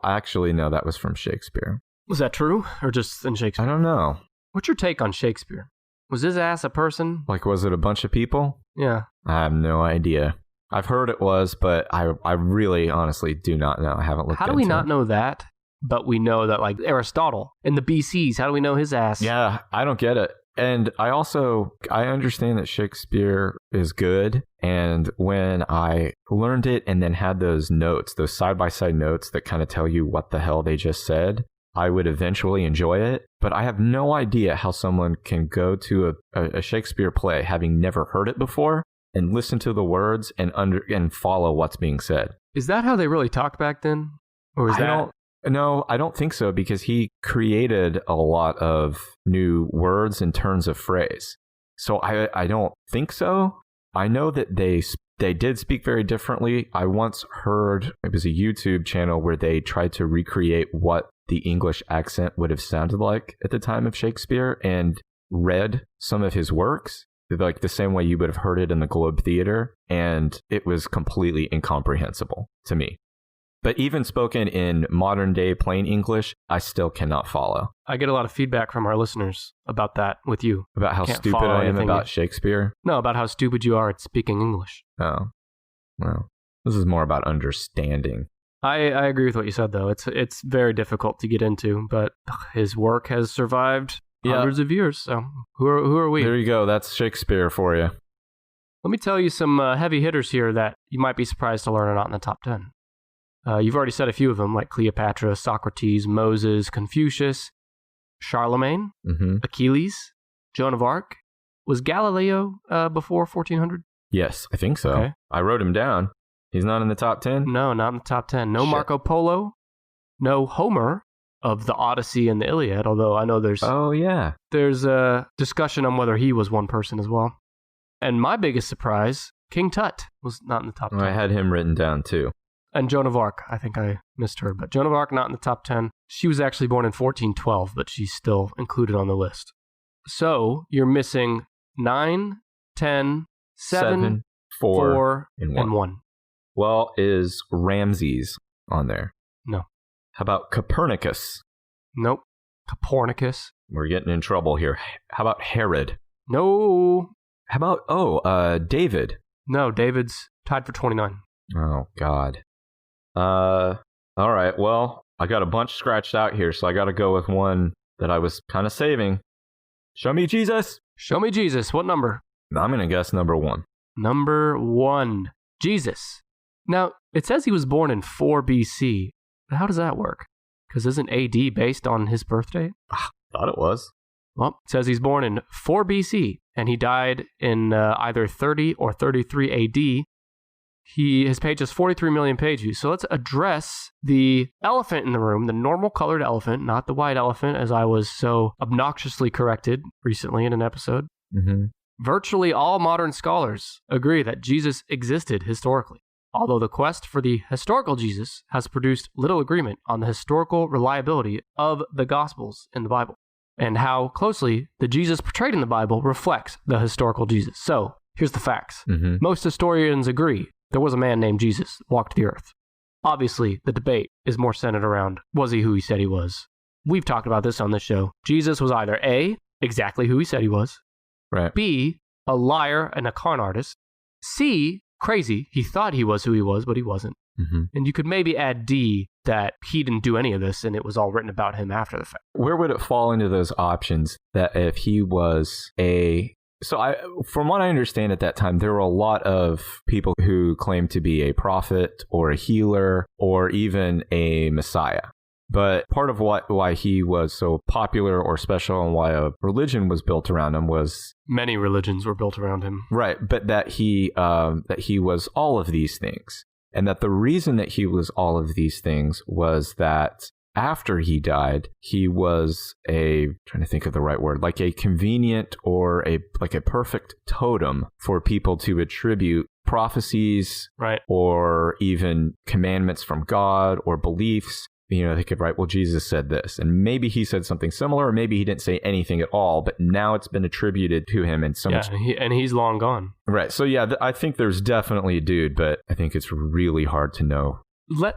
Actually, no, that was from Shakespeare. Was that true, or just in Shakespeare? I don't know. What's your take on Shakespeare? Was his ass a person? Like, was it a bunch of people? Yeah. I have no idea. I've heard it was, but I really, honestly do not know. I haven't looked into it. How do we not know that? But we know that, like, Aristotle in the BCs, how do we know his ass? Yeah, I don't get it. And I understand that Shakespeare is good. And when I learned it and then had those notes, those side-by-side notes that kind of tell you what the hell they just said, I would eventually enjoy it. But I have no idea how someone can go to a Shakespeare play, having never heard it before, and listen to the words and follow what's being said. Is that how they really talked back then? Or is No, I don't think so, because he created a lot of new words and turns of phrase. So I don't think so. I know that they did speak very differently. I once heard, it was a YouTube channel where they tried to recreate what the English accent would have sounded like at the time of Shakespeare and read some of his works, like the same way you would have heard it in the Globe Theater, and it was completely incomprehensible to me. But even spoken in modern day plain English, I still cannot follow. I get a lot of feedback from our listeners about that with you. About how stupid I am about Shakespeare? No, about how stupid you are at speaking English. Oh, well, this is more about understanding. I agree with what you said, though. It's very difficult to get into, but his work has survived hundreds of years. So who are we? There you go. That's Shakespeare for you. Let me tell you some heavy hitters here that you might be surprised to learn are not in the top 10. You've already said a few of them, like Cleopatra, Socrates, Moses, Confucius, Charlemagne, Achilles, Joan of Arc. Was Galileo before 1400? Yes, I think so. Okay. I wrote him down. He's not in the top 10? No, not in the top 10. No Marco Polo. No Homer of the Odyssey and the Iliad, although I know there's a discussion on whether he was one person as well. And my biggest surprise, King Tut was not in the top 10. I had him written down too. And Joan of Arc, I think I missed her, but Joan of Arc not in the top 10. She was actually born in 1412, but she's still included on the list. So you're missing 9, 10, 7, 4, and 1. Well, is Ramses on there? No. How about Copernicus? Nope. Copernicus. We're getting in trouble here. How about Herod? No. How about, David? No, David's tied for 29. Oh, God. All right. Well, I got a bunch scratched out here, so I got to go with one that I was kind of saving. Show me Jesus. Show me Jesus. What number? I'm going to guess number 1. Number 1. Jesus. Now, it says he was born in 4 BC. How does that work? Because isn't AD based on his birthday? Thought it was. Well, it says he's born in 4 BC, and he died in either 30 or 33 AD. His page has 43 million page views. So let's address the elephant in the room, the normal colored elephant, not the white elephant, as I was so obnoxiously corrected recently in an episode. Mm-hmm. Virtually all modern scholars agree that Jesus existed historically, although the quest for the historical Jesus has produced little agreement on the historical reliability of the Gospels in the Bible and how closely the Jesus portrayed in the Bible reflects the historical Jesus. So here's the facts. Mm-hmm. Most historians agree there was a man named Jesus who walked the earth. Obviously, the debate is more centered around, was he who he said he was? We've talked about this on this show. Jesus was either A, exactly who he said he was, Right. B, a liar and a con artist, C, crazy, he thought he was who he was, but he wasn't. Mm-hmm. And you could maybe add D, that he didn't do any of this and it was all written about him after the fact. Where would it fall into those options that if he was from what I understand at that time, there were a lot of people who claimed to be a prophet or a healer or even a Messiah. But part of why he was so popular or special and why a religion was built around him was... Many religions were built around him. Right, but that he was all of these things. And that the reason that he was all of these things was that after he died, he was trying to think of the right word, like a convenient or a perfect totem for people to attribute prophecies, right, or even commandments from God or beliefs. You know, they could write, well, Jesus said this, and maybe he said something similar, or maybe he didn't say anything at all, but now it's been attributed to him in so much. And he's long gone. Right. So yeah, I think there's definitely a dude, but I think it's really hard to know.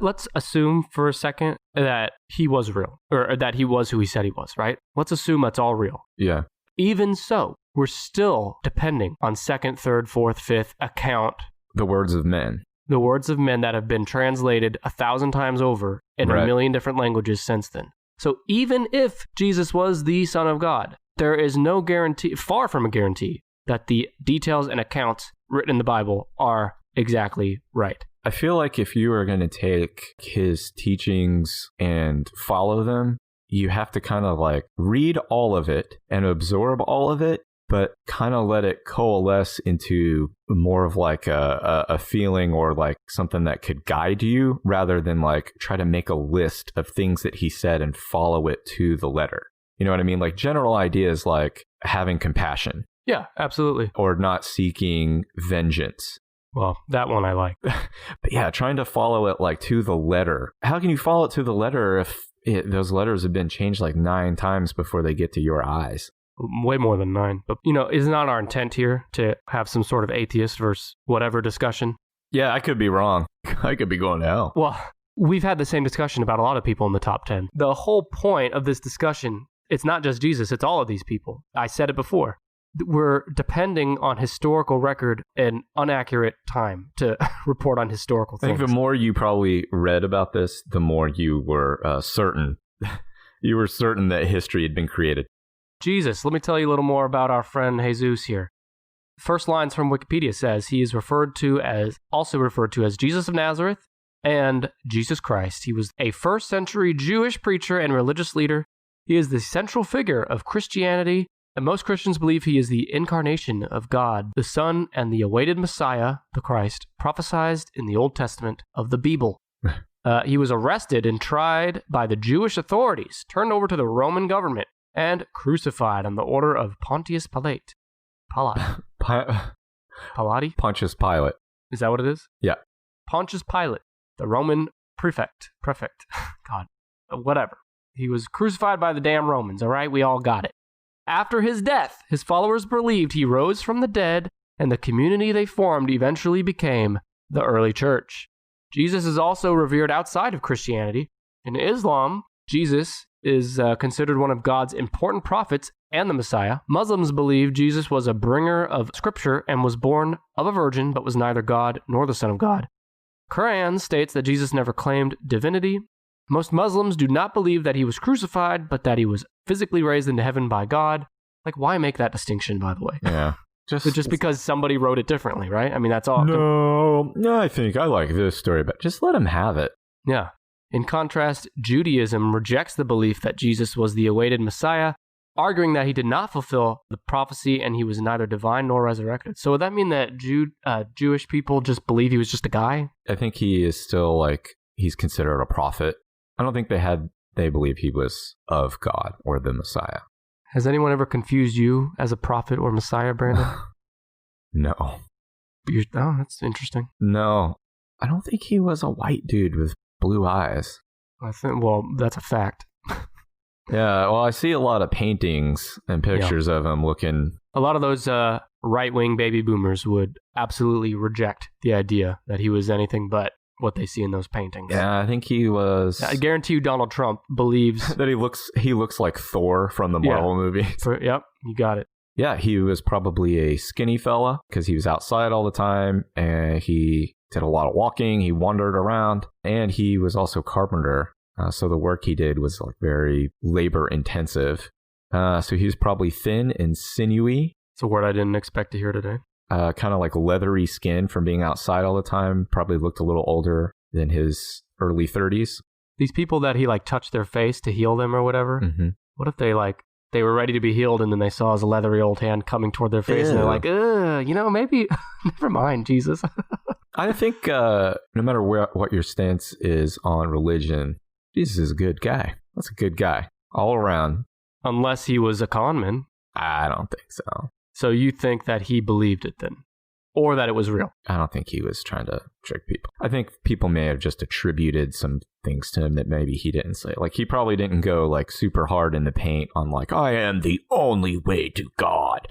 Let's assume for a second that he was real, or that he was who he said he was, right? Let's assume that's all real. Yeah. Even so, we're still depending on second, third, fourth, fifth account. The words of men. The words of men that have been translated 1,000 times over in Right. a million different languages since then. So even if Jesus was the Son of God, there is no guarantee, far from a guarantee, that the details and accounts written in the Bible are exactly right. I feel like if you are going to take his teachings and follow them, you have to kind of like read all of it and absorb all of it, but kind of let it coalesce into more of like a feeling or like something that could guide you rather than like try to make a list of things that he said and follow it to the letter. You know what I mean? Like general ideas like having compassion. Yeah, absolutely. Or not seeking vengeance. Well, that one I like. But yeah, trying to follow it like to the letter. How can you follow it to the letter if those letters have been changed like 9 times before they get to your eyes? Way more than 9. But, is not our intent here to have some sort of atheist versus whatever discussion? Yeah, I could be wrong. I could be going to hell. Well, we've had the same discussion about a lot of people in the top 10. The whole point of this discussion, it's not just Jesus, it's all of these people. I said it before. We're depending on historical record and inaccurate time to report on historical things. I think the more you probably read about this, the more you were certain. You were certain that history had been created. Jesus, let me tell you a little more about our friend Jesus here. First lines from Wikipedia says he is also referred to as Jesus of Nazareth and Jesus Christ. He was a first century Jewish preacher and religious leader. He is the central figure of Christianity, and most Christians believe he is the incarnation of God, the Son, and the awaited Messiah, the Christ, prophesied in the Old Testament of the Bible. He was arrested and tried by the Jewish authorities, turned over to the Roman government, and crucified on the order of Pontius Pilate. Pilate? Pontius Pilate. Is that what it is? Yeah. Pontius Pilate, the Roman prefect. God, whatever. He was crucified by the damn Romans, all right? We all got it. After his death, his followers believed he rose from the dead, and the community they formed eventually became the early church. Jesus is also revered outside of Christianity. In Islam, Jesus is considered one of God's important prophets and the Messiah. Muslims believe Jesus was a bringer of scripture and was born of a virgin, but was neither God nor the Son of God. Quran states that Jesus never claimed divinity. Most Muslims do not believe that he was crucified, but that he was physically raised into heaven by God. Like, why make that distinction, by the way? Yeah. Just because somebody wrote it differently, right? I mean, that's all. No, I like this story, but just let him have it. Yeah. In contrast, Judaism rejects the belief that Jesus was the awaited Messiah arguing that he did not fulfill the prophecy and he was neither divine nor resurrected. So would that mean that Jewish people just believe he was just a guy? I think he is still like, he's considered a prophet. I don't think they believe he was of God or the Messiah. Has anyone ever confused you as a prophet or Messiah, Brandon? No. Oh, that's interesting. No. I don't think he was a white dude with blue eyes. Well, that's a fact. Yeah, well, I see a lot of paintings and pictures of him looking... A lot of those right-wing baby boomers would absolutely reject the idea that he was anything but what they see in those paintings. Yeah, I think he was... I guarantee you Donald Trump believes... that he looks like Thor from the Marvel movie. Yep, you got it. Yeah, he was probably a skinny fella because he was outside all the time and he did a lot of walking. He wandered around and he was also a carpenter. So the work he did was like very labor intensive. So he was probably thin and sinewy. It's a word I didn't expect to hear today. Kind of like leathery skin from being outside all the time. Probably looked a little older than his early 30s. These people that he like touched their face to heal them or whatever. Mm-hmm. What if they were ready to be healed and then they saw his leathery old hand coming toward their face and they're like, maybe never mind, Jesus. I think no matter what your stance is on religion, Jesus is a good guy. That's a good guy all around. Unless he was a con man. I don't think so. So you think that he believed it then? Or that it was real? I don't think he was trying to trick people. I think people may have just attributed some things to him that maybe he didn't say. Like, he probably didn't go, like, super hard in the paint on, like, I am the only way to God.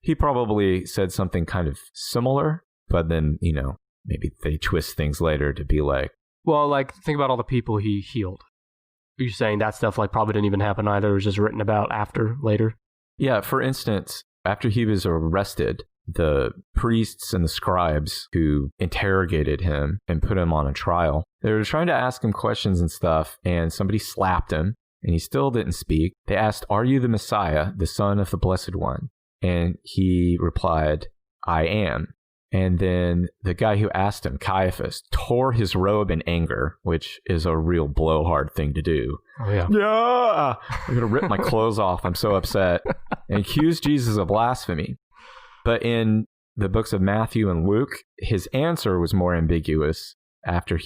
He probably said something kind of similar, but then, maybe they twist things later to be like... Well, like, think about all the people he healed. Are you saying that stuff, like, probably didn't even happen either? It was just written about later? Yeah, for instance, after he was arrested... the priests and the scribes who interrogated him and put him on a trial, they were trying to ask him questions and stuff, and somebody slapped him, and he still didn't speak. They asked, "Are you the Messiah, the Son of the Blessed One?" And he replied, "I am." And then the guy who asked him, Caiaphas, tore his robe in anger, which is a real blowhard thing to do. Oh, yeah. Yeah! I'm going to rip my clothes off. I'm so upset. And accused Jesus of blasphemy. But in the books of Matthew and Luke, his answer was more ambiguous after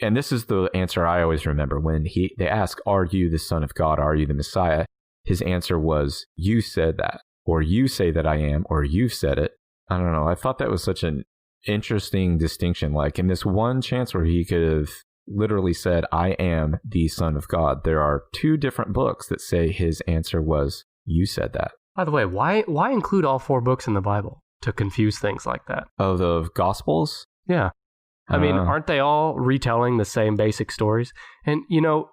and this is the answer I always remember, when they ask, "Are you the Son of God? Are you the Messiah?" His answer was, "You said that," or "You say that I am," or "You've said it." I don't know. I thought that was such an interesting distinction. Like, in this one chance where he could have literally said, "I am the Son of God," there are two different books that say his answer was, "You said that." By the way, why include all 4 books in the Bible to confuse things like that? Oh, the Gospels? Yeah. I mean, aren't they all retelling the same basic stories? And,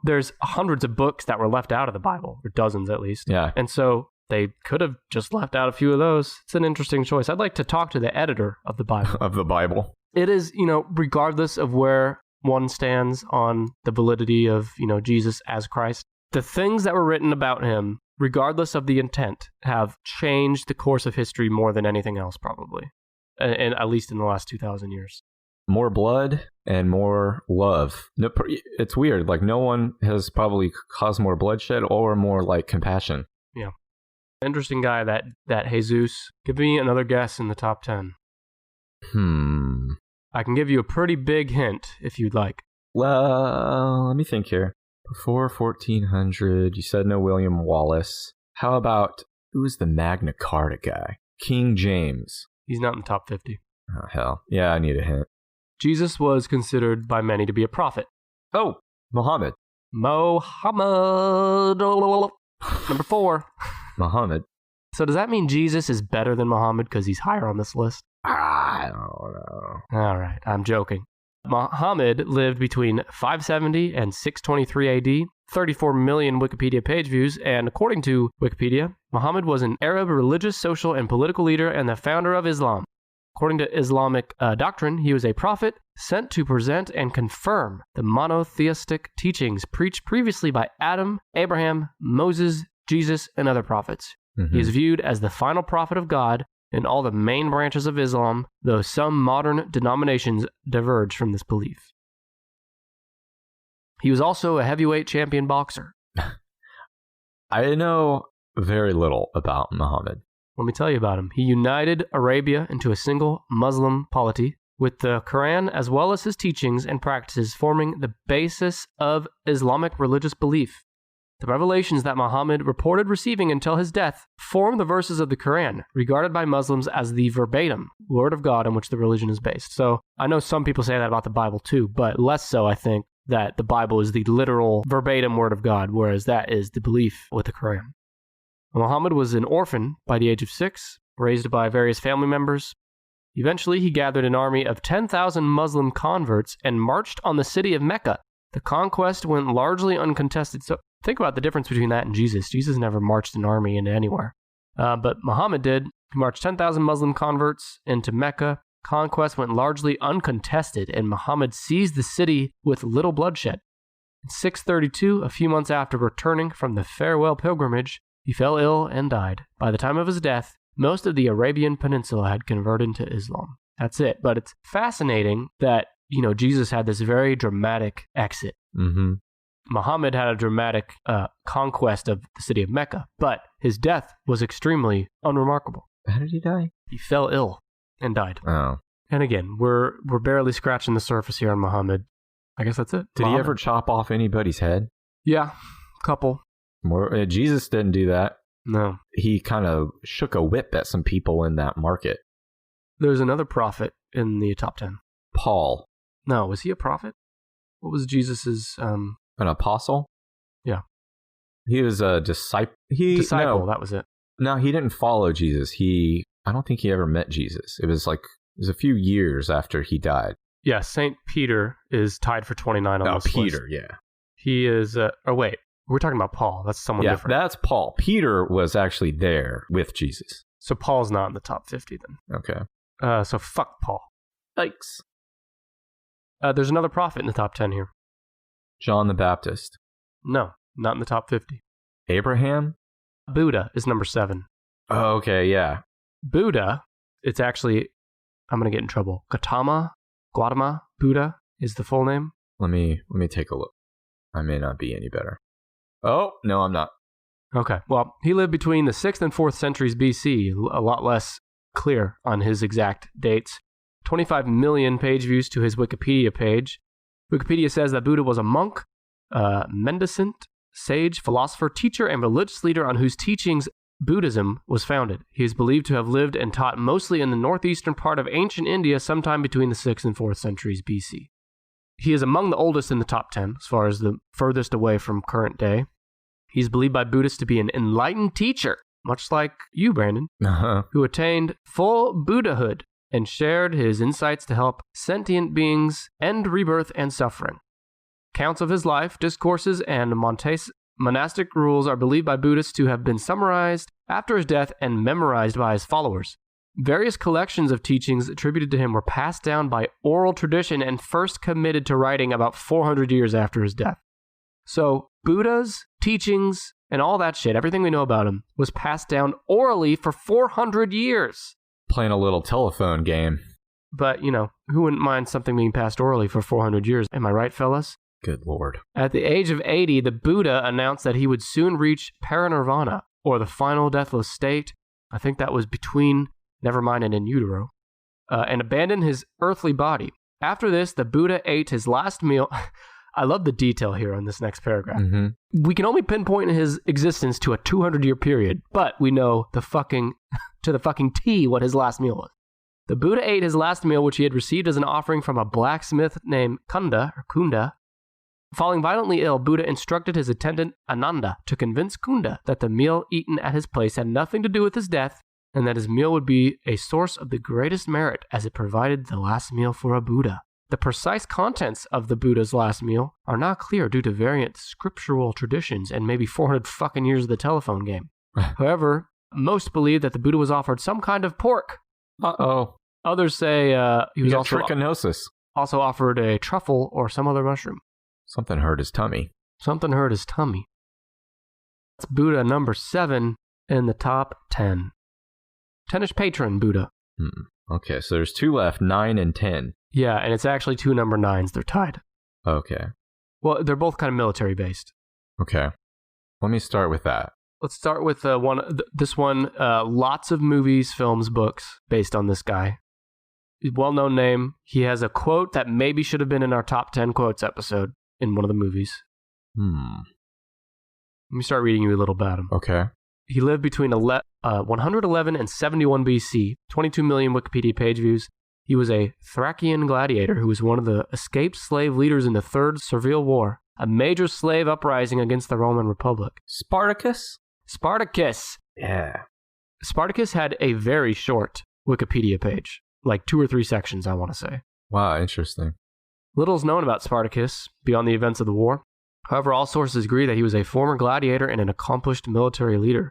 there's hundreds of books that were left out of the Bible, or dozens at least. Yeah. And so they could have just left out a few of those. It's an interesting choice. I'd like to talk to the editor of the Bible. Of the Bible. It is, regardless of where one stands on the validity of, Jesus as Christ, the things that were written about him, regardless of the intent, have changed the course of history more than anything else, probably. And at least in the last 2,000 years. More blood and more love. No, it's weird. Like, no one has probably caused more bloodshed or more, like, compassion. Yeah. Interesting guy, that Jesus. Give me another guess in the top 10. I can give you a pretty big hint if you'd like. Well, let me think here. Before 1400, you said no William Wallace. How about, who was the Magna Carta guy? King James. He's not in the top 50. Oh, hell. Yeah, I need a hint. Jesus was considered by many to be a prophet. Oh, Muhammad. Number 4. Muhammad. So does that mean Jesus is better than Muhammad because he's higher on this list? I don't know. All right, I'm joking. Muhammad lived between 570 and 623 AD, 34 million Wikipedia page views, and according to Wikipedia, Muhammad was an Arab religious, social, and political leader and the founder of Islam. According to Islamic doctrine, he was a prophet sent to present and confirm the monotheistic teachings preached previously by Adam, Abraham, Moses, Jesus, and other prophets. Mm-hmm. He is viewed as the final prophet of God in all the main branches of Islam, though some modern denominations diverge from this belief. He was also a heavyweight champion boxer. I know very little about Muhammad. Let me tell you about him. He united Arabia into a single Muslim polity, with the Quran as well as his teachings and practices forming the basis of Islamic religious belief. The revelations that Muhammad reported receiving until his death form the verses of the Quran, regarded by Muslims as the verbatim word of God on which the religion is based. So I know some people say that about the Bible too, but less so, I think, that the Bible is the literal verbatim word of God, whereas that is the belief with the Quran. Muhammad was an orphan by the age of 6, raised by various family members. Eventually, he gathered an army of 10,000 Muslim converts and marched on the city of Mecca. The conquest went largely uncontested. So think about the difference between that and Jesus. Jesus never marched an army into anywhere. But Muhammad did. He marched 10,000 Muslim converts into Mecca. Conquest went largely uncontested, and Muhammad seized the city with little bloodshed. In 632, a few months after returning from the farewell pilgrimage, he fell ill and died. By the time of his death, most of the Arabian Peninsula had converted to Islam. That's it. But it's fascinating that, Jesus had this very dramatic exit. Mm-hmm. Muhammad had a dramatic conquest of the city of Mecca, but his death was extremely unremarkable. How did he die? He fell ill and died. Oh. And again, we're barely scratching the surface here on Muhammad. I guess that's it. Did he ever chop off anybody's head? Yeah, couple. Jesus didn't do that. No. He kind of shook a whip at some people in that market. There's another prophet in the top 10. Paul. No, was he a prophet? What was Jesus's... An apostle? Yeah. He was a disciple. Disciple, that was it. No, he didn't follow Jesus. I don't think he ever met Jesus. It was a few years after he died. Yeah, St. Peter is tied for 29 on this list. Peter, yeah. He is... wait. We're talking about Paul. That's someone different. Yeah, that's Paul. Peter was actually there with Jesus. So Paul's not in the top 50 then. Okay. So fuck Paul. Yikes. There's another prophet in the top 10 here. John the Baptist. No, not in the top 50. Abraham? Buddha is number 7. Oh, okay, yeah. Buddha, it's actually, I'm going to get in trouble. Gautama Buddha is the full name. Let me take a look. I may not be any better. Oh, no, I'm not. Okay, well, he lived between the 6th and 4th centuries BC, a lot less clear on his exact dates. 25 million page views to his Wikipedia page. Wikipedia says that Buddha was a monk, mendicant, sage, philosopher, teacher, and religious leader on whose teachings Buddhism was founded. He is believed to have lived and taught mostly in the northeastern part of ancient India sometime between the 6th and 4th centuries BC. He is among the oldest in the top 10, as far as the furthest away from current day. He's believed by Buddhists to be an enlightened teacher, much like you, Brandon, who attained full Buddhahood and shared his insights to help sentient beings end rebirth and suffering. Accounts of his life, discourses, and monastic rules are believed by Buddhists to have been summarized after his death and memorized by his followers. Various collections of teachings attributed to him were passed down by oral tradition and first committed to writing about 400 years after his death. So, Buddha's teachings and all that shit, everything we know about him, was passed down orally for 400 years. Playing a little telephone game. But, who wouldn't mind something being passed orally for 400 years? Am I right, fellas? Good Lord. At the age of 80, the Buddha announced that he would soon reach parinirvana, or the final deathless state. I think that was between Nevermind and in utero, and abandon his earthly body. After this, the Buddha ate his last meal. I love the detail here on this next paragraph. Mm-hmm. We can only pinpoint his existence to a 200-year period, but we know to the fucking T what his last meal was. The Buddha ate his last meal, which he had received as an offering from a blacksmith named Kunda. Falling violently ill, Buddha instructed his attendant Ananda to convince Kunda that the meal eaten at his place had nothing to do with his death, and that his meal would be a source of the greatest merit as it provided the last meal for a Buddha. The precise contents of the Buddha's last meal are not clear due to variant scriptural traditions and maybe 400 fucking years of the telephone game. However, most believe that the Buddha was offered some kind of pork. Uh-oh. Others say he was trichinosis. Also offered a truffle or some other mushroom. Something hurt his tummy. That's Buddha number 7 in the top 10. 10-ish patron Buddha. Okay, so there's 2 left, 9 and 10. Yeah, and it's actually 2 number 9s. They're tied. Okay. Well, they're both kind of military based. Okay. Let me start with that. Let's start with this one. Lots of movies, films, books based on this guy. Well-known name. He has a quote that maybe should have been in our top 10 quotes episode in one of the movies. Let me start reading you a little about him. Okay. He lived between 111 and 71 BC, 22 million Wikipedia page views. He was a Thracian gladiator who was one of the escaped slave leaders in the Third Servile War, a major slave uprising against the Roman Republic. Spartacus? Spartacus! Yeah. Spartacus had a very short Wikipedia page, like 2 or 3 sections, I want to say. Wow, interesting. Little is known about Spartacus beyond the events of the war. However, all sources agree that he was a former gladiator and an accomplished military leader.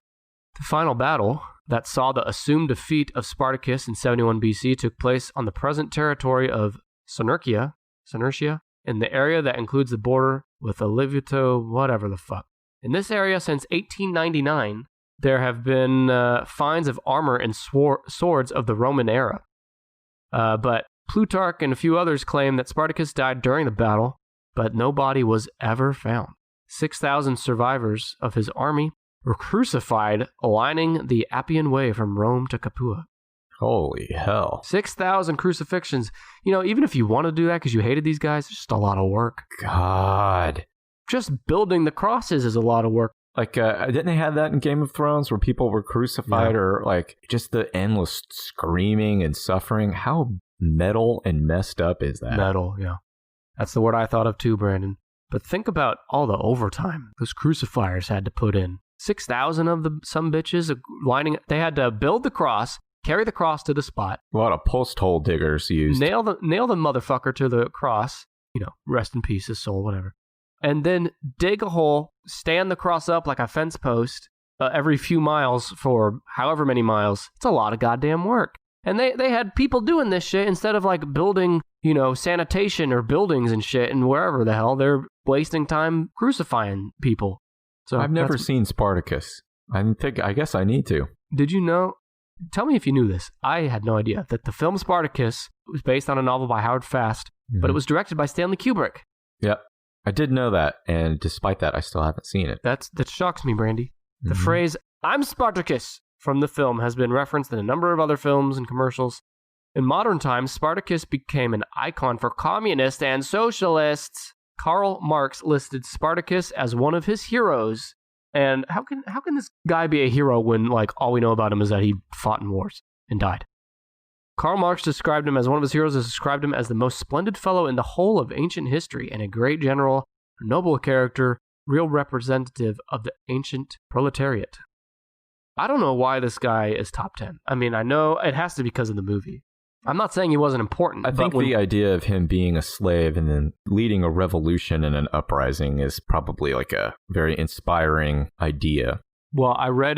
The final battle that saw the assumed defeat of Spartacus in 71 BC took place on the present territory of Senercia, in the area that includes the border with Olivito, whatever the fuck. In this area since 1899, there have been finds of armor and swords of the Roman era. But Plutarch and a few others claim that Spartacus died during the battle, but no body was ever found. 6,000 survivors of his army were crucified, lining the Appian Way from Rome to Capua. Holy hell. 6,000 crucifixions. You know, even if you want to do that because you hated these guys, it's just a lot of work. God. Just building the crosses is a lot of work. Like, didn't they have that in Game of Thrones where people were crucified or, like, just the endless screaming and suffering? How metal and messed up is that? Metal, yeah. That's the word I thought of too, Brandon. But think about all the overtime those crucifiers had to put in. 6,000 of the some bitches lining. They had to build the cross, carry the cross to the spot. A lot of post hole diggers used. Nail the motherfucker to the cross. You know, rest in peace, his soul, whatever. And then dig a hole, stand the cross up like a fence post every few miles for however many miles. It's a lot of goddamn work. And they had people doing this shit instead of like building, you know, sanitation or buildings and shit and wherever the hell. They're wasting time crucifying people. So I've never seen Spartacus. I guess I need to. Did you know? Tell me if you knew this. I had no idea that the film Spartacus was based on a novel by Howard Fast, but it was directed by Stanley Kubrick. Yep. I did know that, and despite that, I still haven't seen it. That shocks me, Brandy. The phrase, "I'm Spartacus," from the film has been referenced in a number of other films and commercials. In modern times, Spartacus became an icon for communists and socialists. Karl Marx listed Spartacus as one of his heroes. And how can this guy be a hero when, like, all we know about him is that he fought in wars and died? Karl Marx described him as one of his heroes, described him as the most splendid fellow in the whole of ancient history and a great general, a noble character, real representative of the ancient proletariat. I don't know why this guy is top 10. I mean, I know it has to be because of the movie. I'm not saying he wasn't important. I think the idea of him being a slave and then leading a revolution and an uprising is probably like a very inspiring idea. Well, I read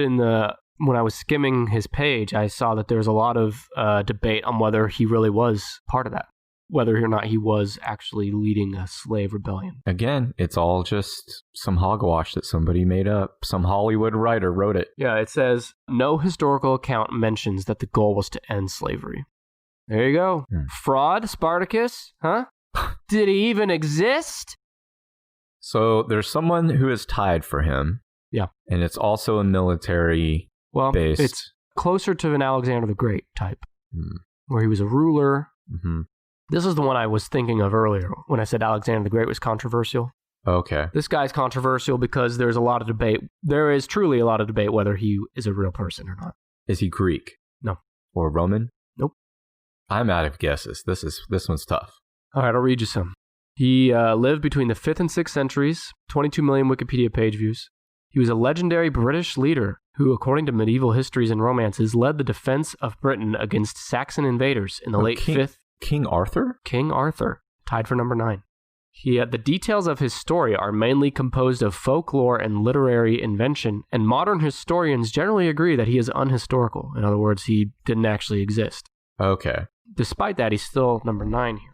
when I was skimming his page, I saw that there was a lot of debate on whether he really was part of that, whether or not he was actually leading a slave rebellion. Again, it's all just some hogwash that somebody made up. Some Hollywood writer wrote it. Yeah, it says, no historical account mentions that the goal was to end slavery. There you go. Fraud, Spartacus, huh? Did he even exist? So there's someone who is tied for him. Yeah. And it's also a military based. It's closer to an Alexander the Great type, where he was a ruler. Mm-hmm. This is the one I was thinking of earlier when I said Alexander the Great was controversial. Okay. This guy's controversial because there's a lot of debate. There is truly a lot of debate whether he is a real person or not. Is he Greek? No. Or Roman? Nope. I'm out of guesses. This one's tough. All right, I'll read you some. He lived between the 5th and 6th centuries, 22 million Wikipedia page views. He was a legendary British leader who, according to medieval histories and romances, led the defense of Britain against Saxon invaders in the late 5th. King Arthur? King Arthur, tied for number 9. The details of his story are mainly composed of folklore and literary invention, and modern historians generally agree that he is unhistorical. In other words, he didn't actually exist. Okay. Despite that, he's still number 9 here.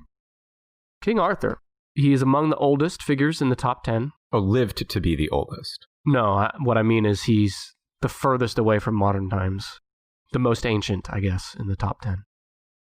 King Arthur. He is among the oldest figures in the top 10. Oh, lived to be the oldest. No, what I mean is he's the furthest away from modern times. The most ancient, I guess, in the top 10.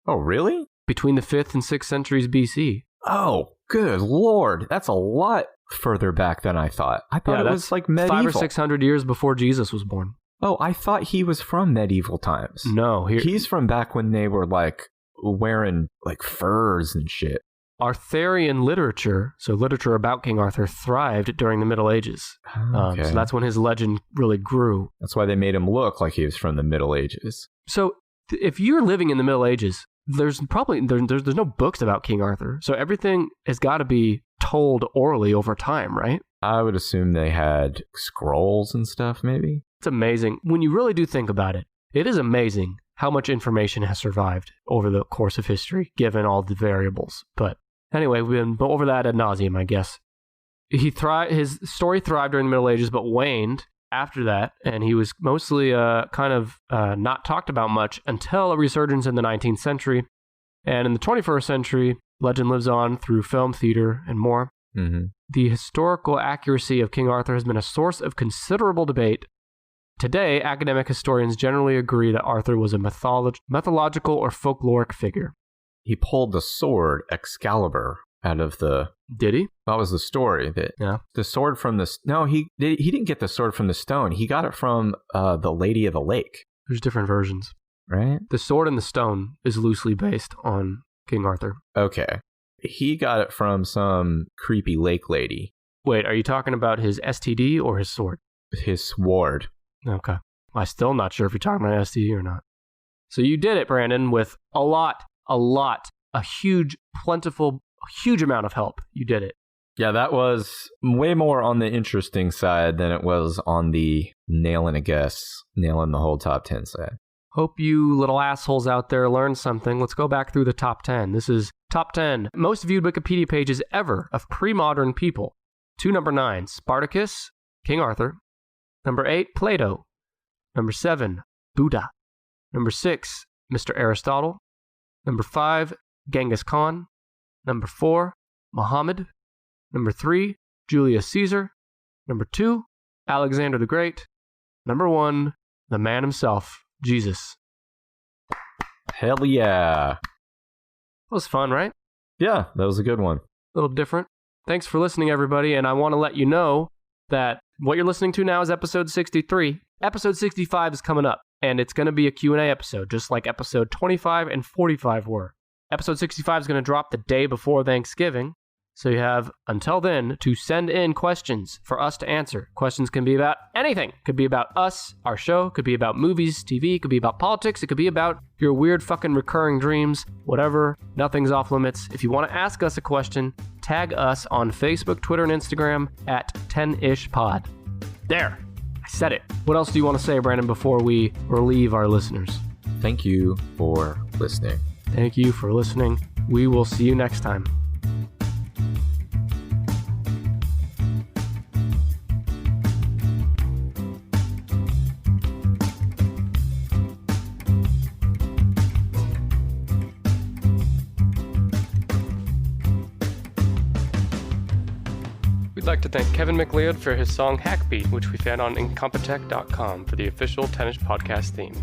Oh, really? Between the 5th and 6th centuries BC. Oh, good Lord. That's a lot further back than I thought. I thought it was like medieval. 500 or 600 years before Jesus was born. Oh, I thought he was from medieval times. No. He's from back when they were like wearing like furs and shit. Arthurian literature, so literature about King Arthur, thrived during the Middle Ages. Okay. So that's when his legend really grew. That's why they made him look like he was from the Middle Ages. So if you're living in the Middle Ages, there's no books about King Arthur. So everything has got to be told orally over time, right? I would assume they had scrolls and stuff, maybe. It's amazing. When you really do think about it, it is amazing how much information has survived over the course of history, given all the variables. But anyway, we've been over that ad nauseum, I guess. His story thrived during the Middle Ages, but waned after that, and he was mostly not talked about much until a resurgence in the 19th century. And in the 21st century, legend lives on through film, theater, and more. Mm-hmm. The historical accuracy of King Arthur has been a source of considerable debate. Today, academic historians generally agree that Arthur was a mythological or folkloric figure. He pulled the sword Excalibur out of the... Did he? That was the story. Yeah. The sword from the... No, he didn't get the sword from the stone. He got it from the Lady of the Lake. There's different versions. Right? The sword and the stone is loosely based on King Arthur. Okay. He got it from some creepy lake lady. Wait, are you talking about his STD or his sword? His sword. Okay. I'm still not sure if you're talking about STD or not. So you did it, Brandon, with a huge, plentiful, huge amount of help. You did it. Yeah, that was way more on the interesting side than it was on the nailing the whole top 10 side. Hope you little assholes out there learned something. Let's go back through the top 10. This is top 10 most viewed Wikipedia pages ever of pre-modern people. To number 9, Spartacus, King Arthur. Number 8, Plato. Number 7, Buddha. Number 6, Mr. Aristotle. Number 5, Genghis Khan. Number 4, Muhammad. Number 3, Julius Caesar. Number 2, Alexander the Great. Number 1, the man himself, Jesus. Hell yeah. That was fun, right? Yeah, that was a good one. A little different. Thanks for listening, everybody, and I want to let you know that what you're listening to now is episode 63. Episode 65 is coming up, and it's going to be a Q&A episode, just like episode 25 and 45 were. Episode 65 is going to drop the day before Thanksgiving, so you have until then to send in questions for us to answer. Questions can be about anything. Could be about us, our show, could be about movies, TV, could be about politics, it could be about your weird fucking recurring dreams, whatever. Nothing's off limits. If you want to ask us a question, tag us on Facebook, Twitter, and Instagram at 10ishpod. There, I said it. What else do you want to say, Brandon, before we relieve our listeners? Thank you for listening. Thank you for listening. We will see you next time. We'd like to thank Kevin MacLeod for his song Hackbeat, which we found on incompetech.com for the official 10ish podcast theme.